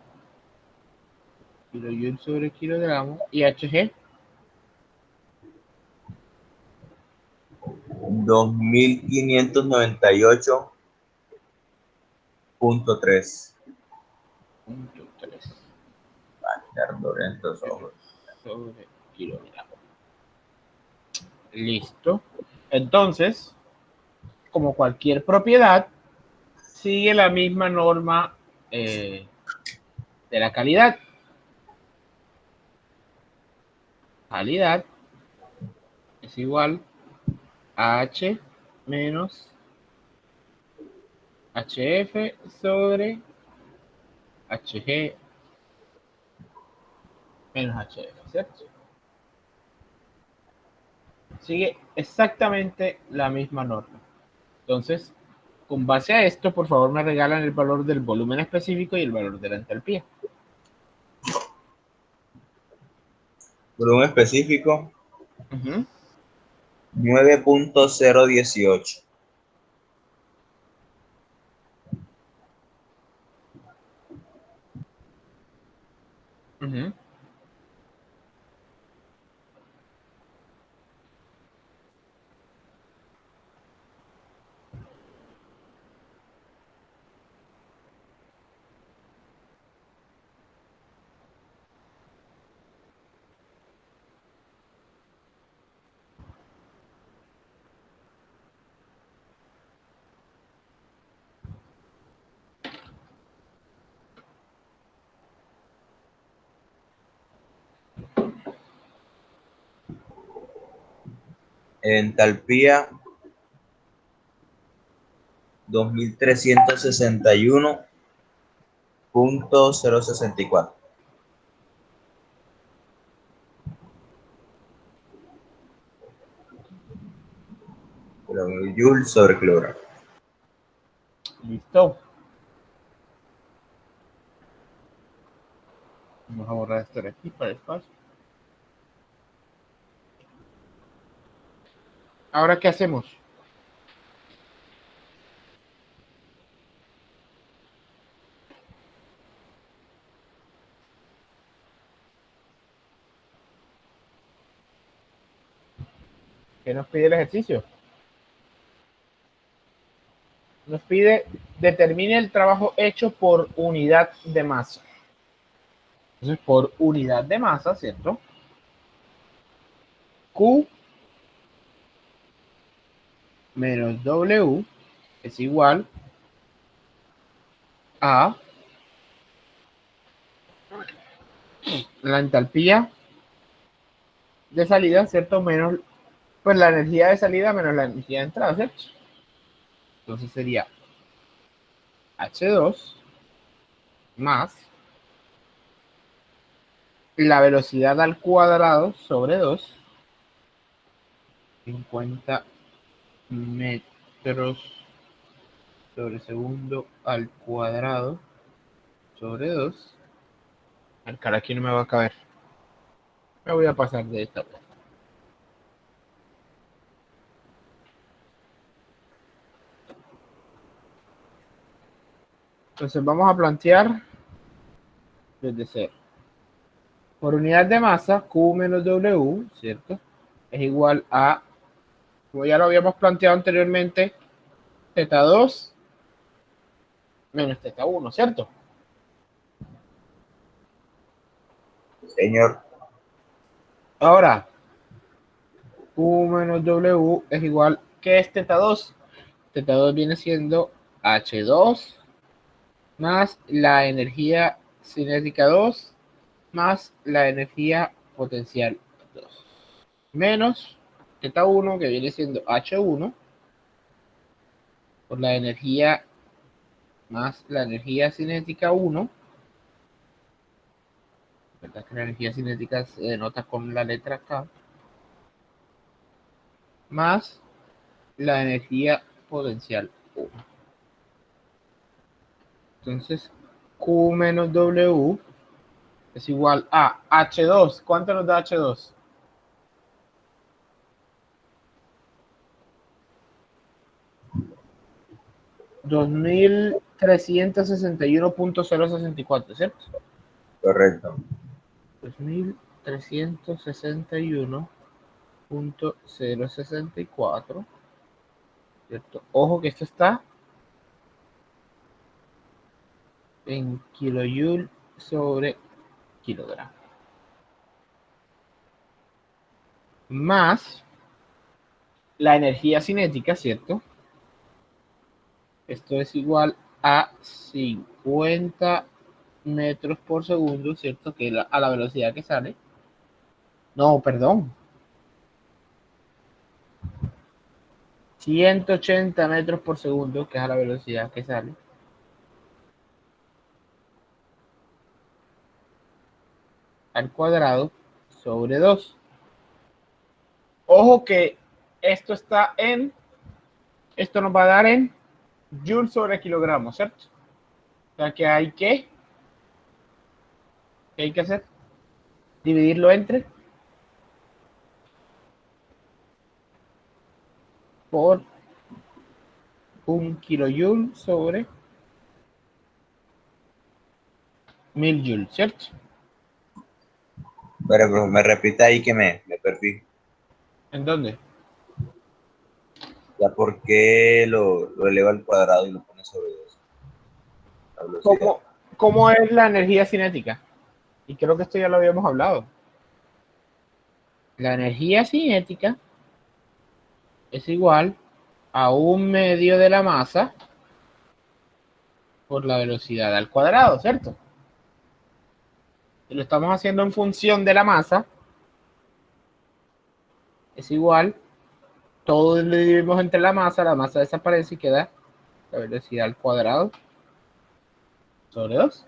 kilojoules sobre kilogramo. Y Hg,
2598.3.
3 sobre kilogramo. Listo. Entonces, como cualquier propiedad, sigue la misma norma de la calidad. Calidad es igual a H menos HF sobre HG menos HF, ¿cierto? Sigue exactamente la misma norma. Entonces, con base a esto, por favor, me regalan el valor del volumen específico y el valor de la entalpía.
Volumen específico
Uh-huh.
9.018.
Uh-huh.
Entalpía 2361.064. Joule sobre kilogramo.
Listo. Vamos a borrar esto de aquí para espacio. Ahora, ¿qué hacemos? ¿Qué nos pide el ejercicio? Nos pide determine el trabajo hecho por unidad de masa. Entonces, por unidad de masa, ¿cierto? Q menos W es igual a la entalpía de salida, ¿cierto? Menos, pues la energía de salida menos la energía de entrada, ¿cierto? Entonces sería H2 más la velocidad al cuadrado sobre 2, 50 metros sobre segundo al cuadrado sobre 2. El cara aquí no me va a caber. Me voy a pasar de esta vez. Entonces vamos a plantear desde cero. Por unidad de masa, Q menos W, ¿cierto? Es igual a, como ya lo habíamos planteado anteriormente, Z2 menos Z1, ¿cierto?
Señor.
Ahora, Q menos W es igual, ¿qué es θ2? θ2 viene siendo H2 más la energía cinética 2 más la energía potencial 2 menos θ1 que viene siendo H1 por la energía más la energía cinética 1, ¿verdad? Que la energía cinética se denota con la letra K, más la energía potencial 1. Entonces, Q menos W es igual a H2. ¿Cuánto nos da H2? $2,361.064, ¿cierto?
Correcto.
2,361.064, ¿cierto? Ojo que esto está en kilojoule sobre kilogramo. Más la energía cinética, ¿cierto? Esto es igual a 50 metros por segundo, ¿cierto? Que a la velocidad que sale. No, perdón. 180 metros por segundo, que es a la velocidad que sale. Al cuadrado sobre 2. Ojo que esto está en, esto nos va a dar en joule sobre kilogramo, ¿cierto? O sea que hay que, ¿qué hay que hacer? Dividirlo entre por 1 kilojoule sobre 1000 joules, ¿cierto?
Pero me repita ahí que me perdí.
¿En dónde?
Ya, ¿por qué lo eleva al cuadrado y lo pone sobre 2? La velocidad.
¿Cómo es la energía cinética? Y creo que esto ya lo habíamos hablado. La energía cinética es igual a 1/2 de la masa por la velocidad al cuadrado, ¿cierto? Si lo estamos haciendo en función de la masa, es igual, todo lo dividimos entre la masa desaparece y queda la velocidad al cuadrado sobre 2.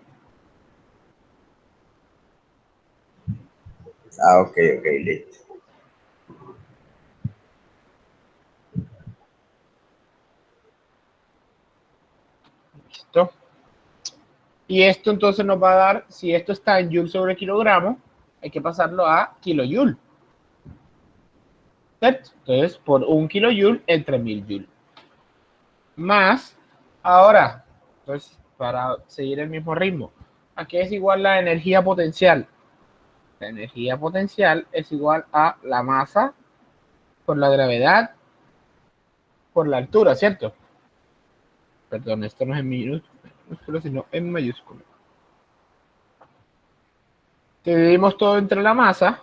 Ah, ok, listo.
Listo. Y esto entonces nos va a dar, si esto está en joule sobre kilogramo, hay que pasarlo a kilojoule. ¿Cierto? Entonces, por 1 kilojoule entre 1000 joules. Más, ahora, entonces, para seguir el mismo ritmo, aquí es igual la energía potencial. La energía potencial es igual a la masa por la gravedad por la altura, ¿cierto? Perdón, esto no es en minúsculo, sino en mayúsculo. Dividimos todo entre la masa,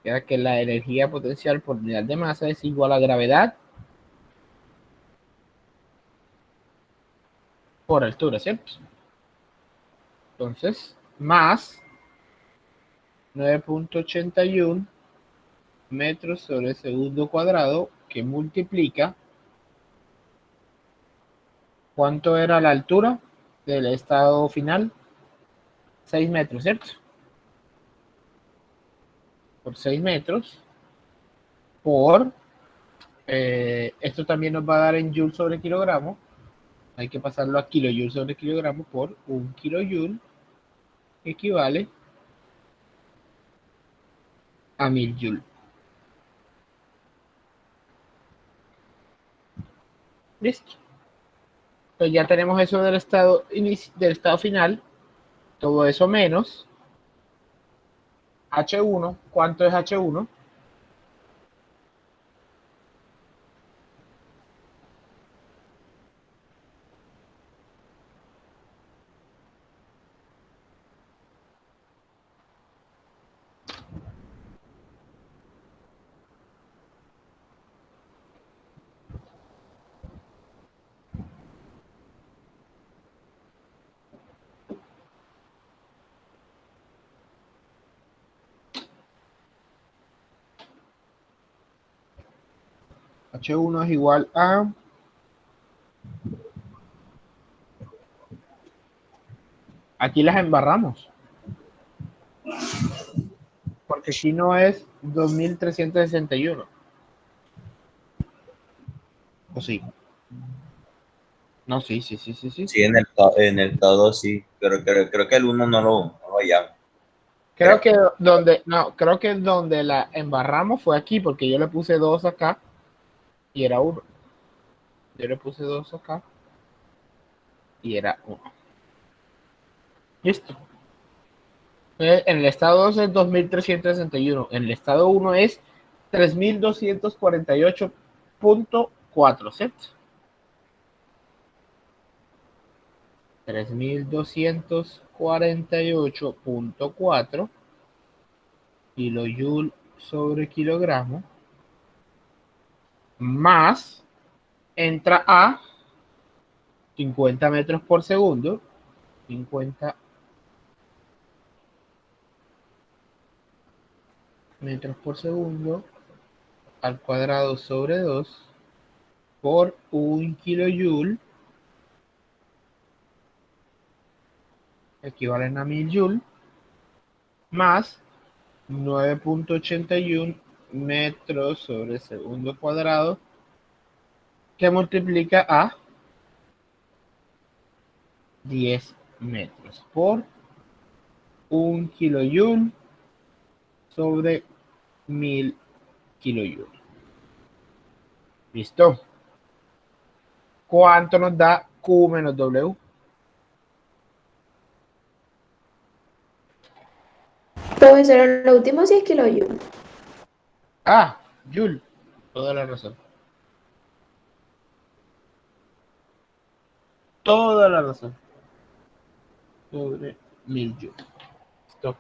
ya que la energía potencial por unidad de masa es igual a gravedad por altura, ¿cierto? Entonces, más 9.81 metros sobre segundo cuadrado, que multiplica, ¿cuánto era la altura del estado final? 6 metros, ¿cierto? por 6 metros por, esto también nos va a dar en joule sobre kilogramo, hay que pasarlo a kilojoule sobre kilogramo por 1 kilojoule equivale a 1000 joule. Listo. Entonces ya tenemos eso del estado final, todo eso menos H1. ¿Cuánto es H1? H1 es igual a, aquí las embarramos, porque aquí no es 2361. ¿O sí? No, sí.
Sí, en el todo sí, pero creo que el uno no lo llamo.
Creo que donde la embarramos fue aquí, porque yo le puse 2 acá y era 1. Yo le puse 2 acá y era 1. Listo. En el estado 2 es 2361. En el estado 1 es 3248.4, ¿cierto? 3248.4 kilojoule sobre kilogramo más entra a 50 metros por segundo, 50 metros por segundo al cuadrado sobre 2 por 1 kilojoule, equivalen a 1000 joule, más 9.81 metros sobre segundo cuadrado, que multiplica a 10 metros por 1 kilojoule sobre 1000 kilojoule. ¿Listo? ¿Cuánto nos da Q menos W?
Profesor, lo último sí es kilojoule.
Ah, Joule. Toda la razón. Toda la razón. Sobre 1000 Joule. Listo.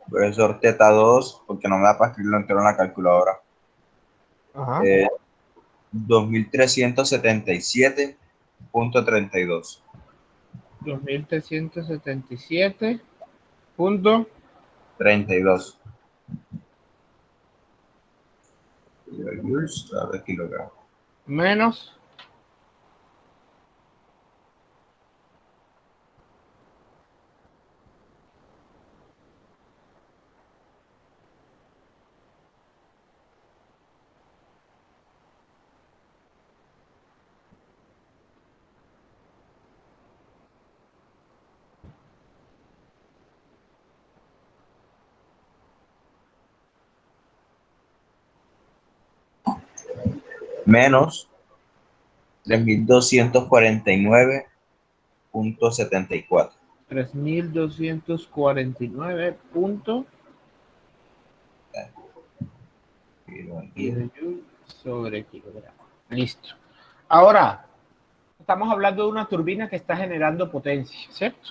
Profesor Teta 2 porque no me da para escribirlo entero en la calculadora.
Ajá.
2377.32.
2377 punto
32 kilojoules sobre kilogramo.
menos
menos 3249.74.
3249 punto
Aquí.
kilojoule sobre kilogramo. Listo. Ahora, estamos hablando de una turbina que está generando potencia, ¿cierto?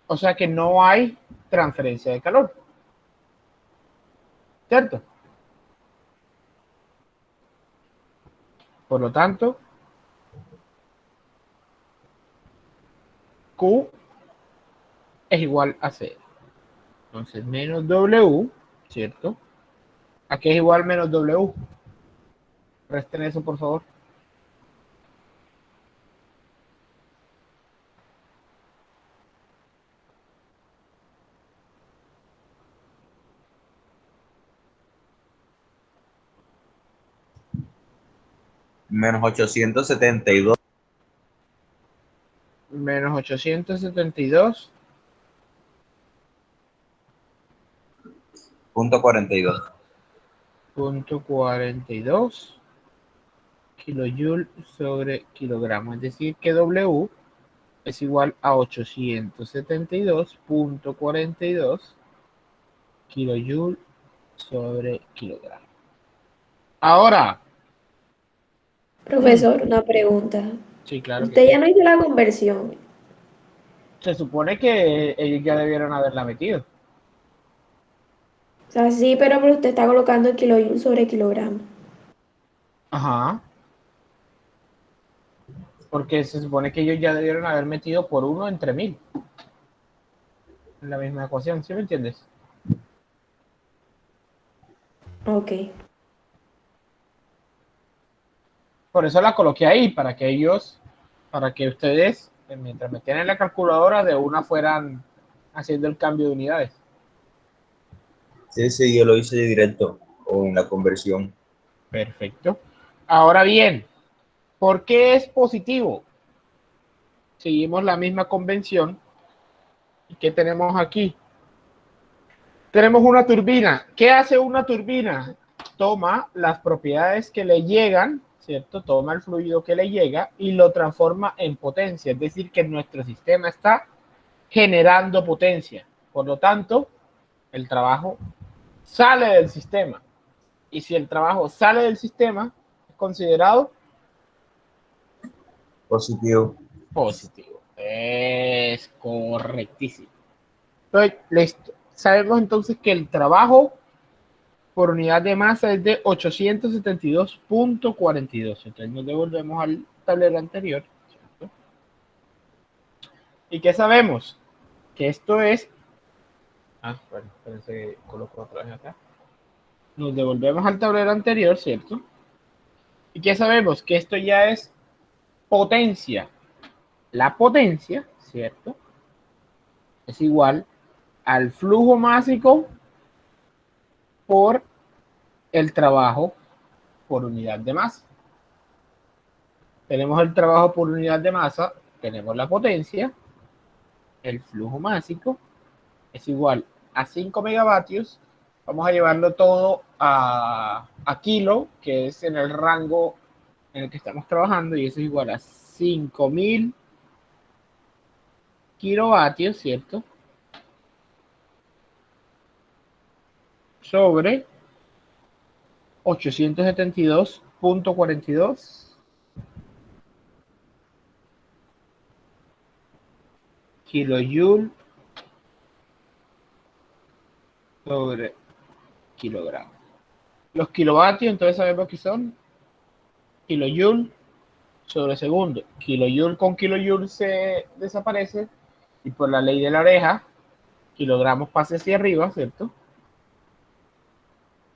O sea que no hay transferencia de calor, ¿cierto? Por lo tanto, Q es igual a 0. Entonces, menos W, ¿cierto? ¿A qué es igual menos W? Resten eso, por favor.
Menos 872.
Menos 872.
Punto 42.
Punto 42 kilojoule sobre kilogramo. Es decir, que W es igual a 872.42 kilojoule sobre kilogramo. Ahora,
Profesor, una pregunta.
sí, claro que
Usted
sí.
ya no hizo la conversión.
Se supone que ellos ya debieron haberla metido.
O sea, sí, pero usted está colocando kilojoule sobre kilogramo.
Ajá. Porque se supone que ellos ya debieron haber metido por 1 entre 1000 en la misma ecuación, ¿sí me entiendes?
Ok.
Por eso la coloqué ahí, para que ustedes, mientras metían en la calculadora, de una fueran haciendo el cambio de unidades.
Sí, sí, yo lo hice directo con la conversión.
Perfecto. Ahora bien, ¿por qué es positivo? Seguimos la misma convención. ¿Y qué tenemos aquí? Tenemos una turbina. ¿Qué hace una turbina? Toma las propiedades que le llegan, ¿cierto? Toma el fluido que le llega y lo transforma en potencia. Es decir, que nuestro sistema está generando potencia. Por lo tanto, el trabajo sale del sistema. Y si el trabajo sale del sistema, es considerado
Positivo.
positivo. Es correctísimo. Entonces, listo. Sabemos entonces que el trabajo por unidad de masa es de 872.42. Entonces nos devolvemos al tablero anterior, ¿cierto? ¿Y qué sabemos? Que esto es... bueno, espérense que coloco otra vez acá. Nos devolvemos al tablero anterior, ¿cierto? ¿Y qué sabemos? Que esto ya es potencia. La potencia, ¿cierto? Es igual al flujo másico por el trabajo por unidad de masa. Tenemos el trabajo por unidad de masa, tenemos la potencia, el flujo másico es igual a 5 megavatios. Vamos a llevarlo todo a kilo, que es en el rango en el que estamos trabajando, y eso es igual a 5000 kilovatios, ¿cierto? Sobre 872.42 kilojoule sobre kilogramo. Los kilovatios, entonces sabemos que son kilojoule sobre segundo. Kilojoule con kilojoule se desaparece y por la ley de la oreja, kilogramos pase hacia arriba, ¿cierto?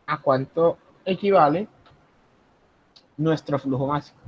¿A cuánto equivale nuestro flujo máximo?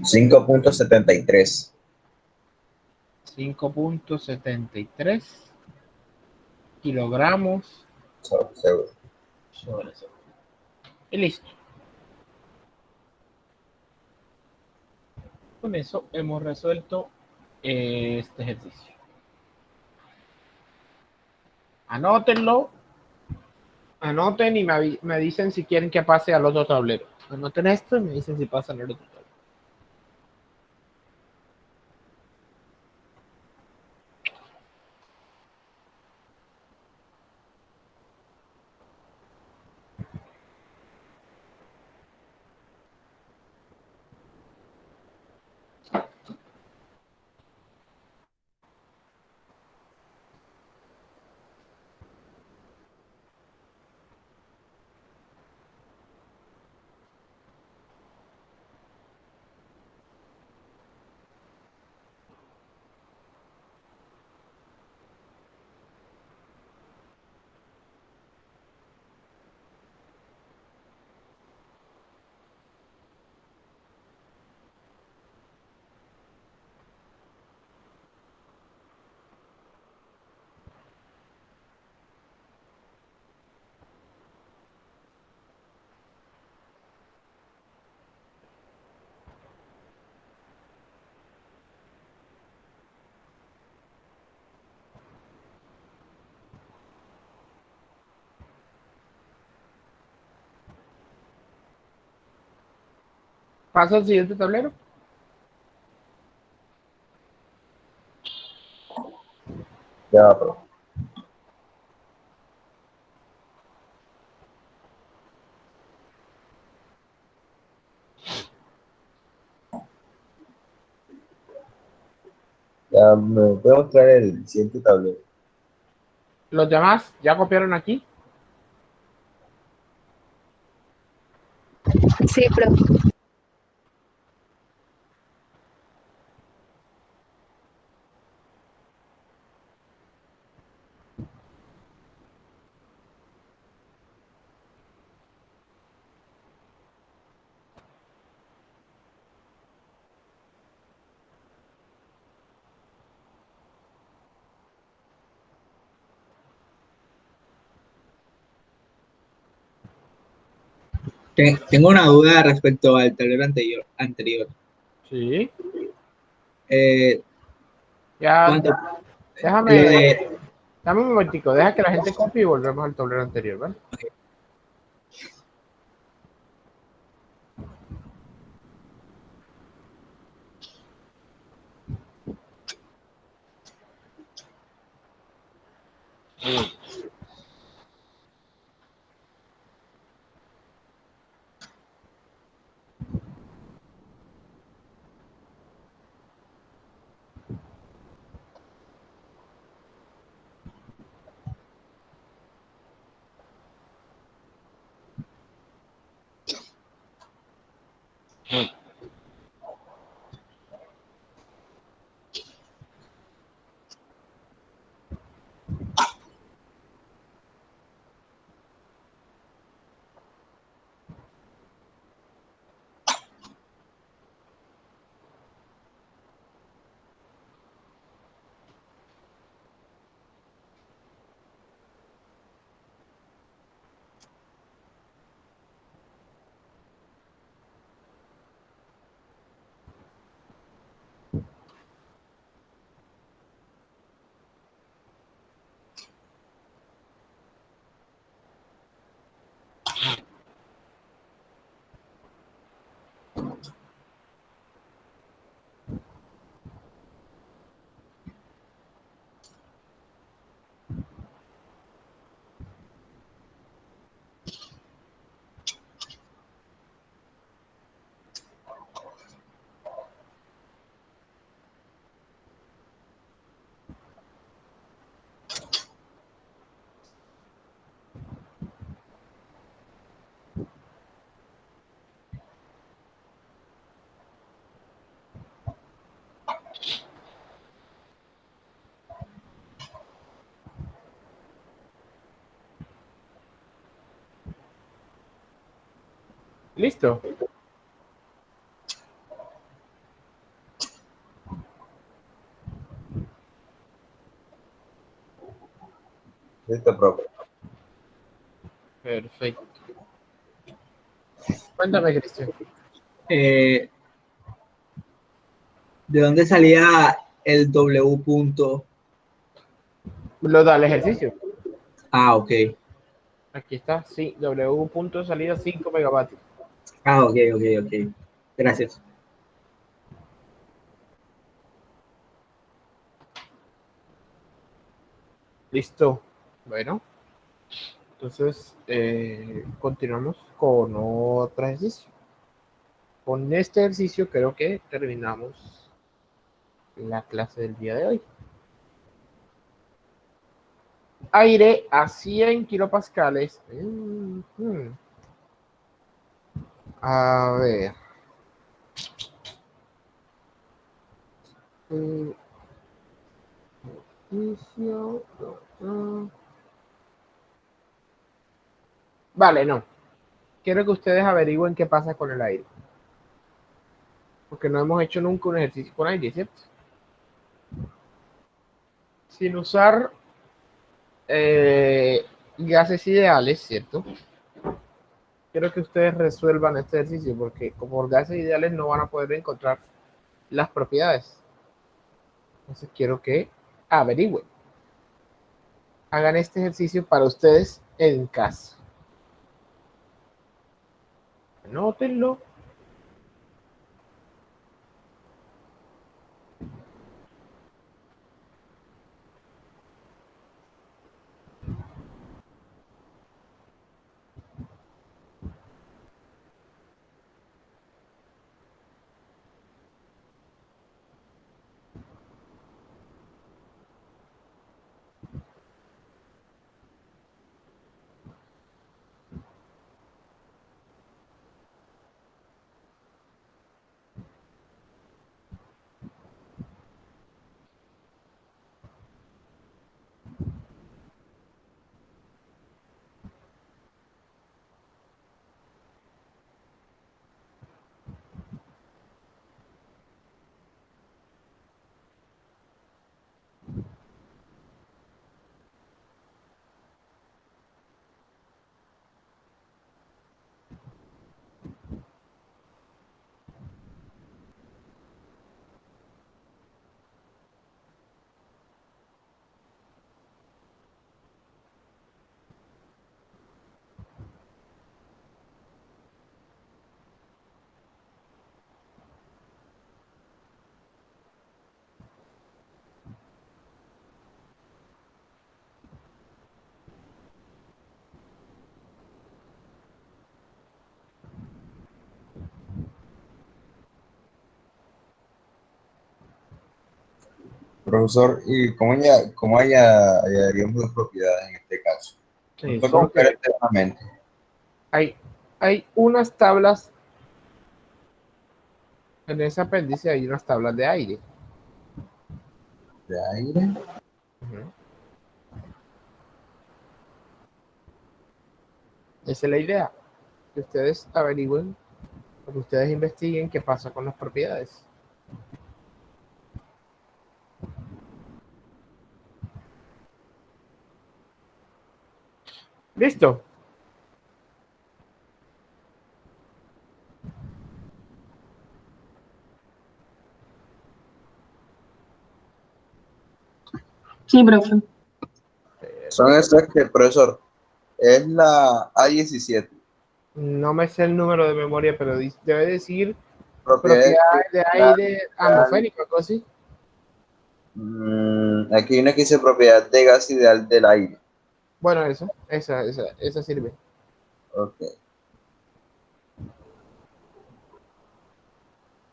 5.73.
5.73 kilogramos sobre segundo. Y listo. Con eso hemos resuelto este ejercicio. Anótenlo. Anoten y me dicen si quieren que pase al otro tablero. Anoten esto y me dicen si pasan al otro tablero. ¿Paso al siguiente tablero?
Ya, pero ya me voy a mostrar el siguiente tablero.
¿Los demás ya copiaron aquí?
Sí, profe.
Tengo una duda respecto al tablero anterior.
Sí.
Eh,
Ya,
cuando lo
déjame,
de,
dame un momentico, deja que la gente copie y volvemos al tablero anterior, ¿vale? Listo.
Listo, profe.
Perfecto. Cuéntame, Cristian.
¿De dónde salía el W punto?
Lo da el ejercicio.
Ah, ok.
Aquí está, sí, W punto de salida 5 megavatios.
Ah, ok, ok, ok. Gracias.
Listo. Bueno, entonces continuamos con otro ejercicio. Con este ejercicio creo que terminamos la clase del día de hoy. Aire a 100 kilopascales. A ver. Vale, no. Quiero que ustedes averigüen qué pasa con el aire. Porque no hemos hecho nunca un ejercicio con aire, ¿cierto? Sin usar gases ideales, ¿cierto? Quiero que ustedes resuelvan este ejercicio porque como por gases ideales no van a poder encontrar las propiedades. Entonces quiero que averigüen. Hagan este ejercicio para ustedes en casa. Anótenlo.
Profesor, ¿y cómo hallaríamos las propiedades en este caso? Nos
Eso
toca
es lo
buscar
que
externamente.
hay unas tablas en ese apéndice, hay unas tablas de aire.
De aire.
Ujú. Esa es la idea, que ustedes averigüen, que ustedes investiguen qué pasa con las propiedades. ¿Listo?
Sí, profe.
Son esas que, profesor, es la A17.
No me sé el número de memoria, pero debe decir
Propiedades
propiedades de aire
ideal.
atmosférico, algo así.
Aquí hay una que dice propiedad de gas ideal del aire.
Bueno, esa sirve.
Ok.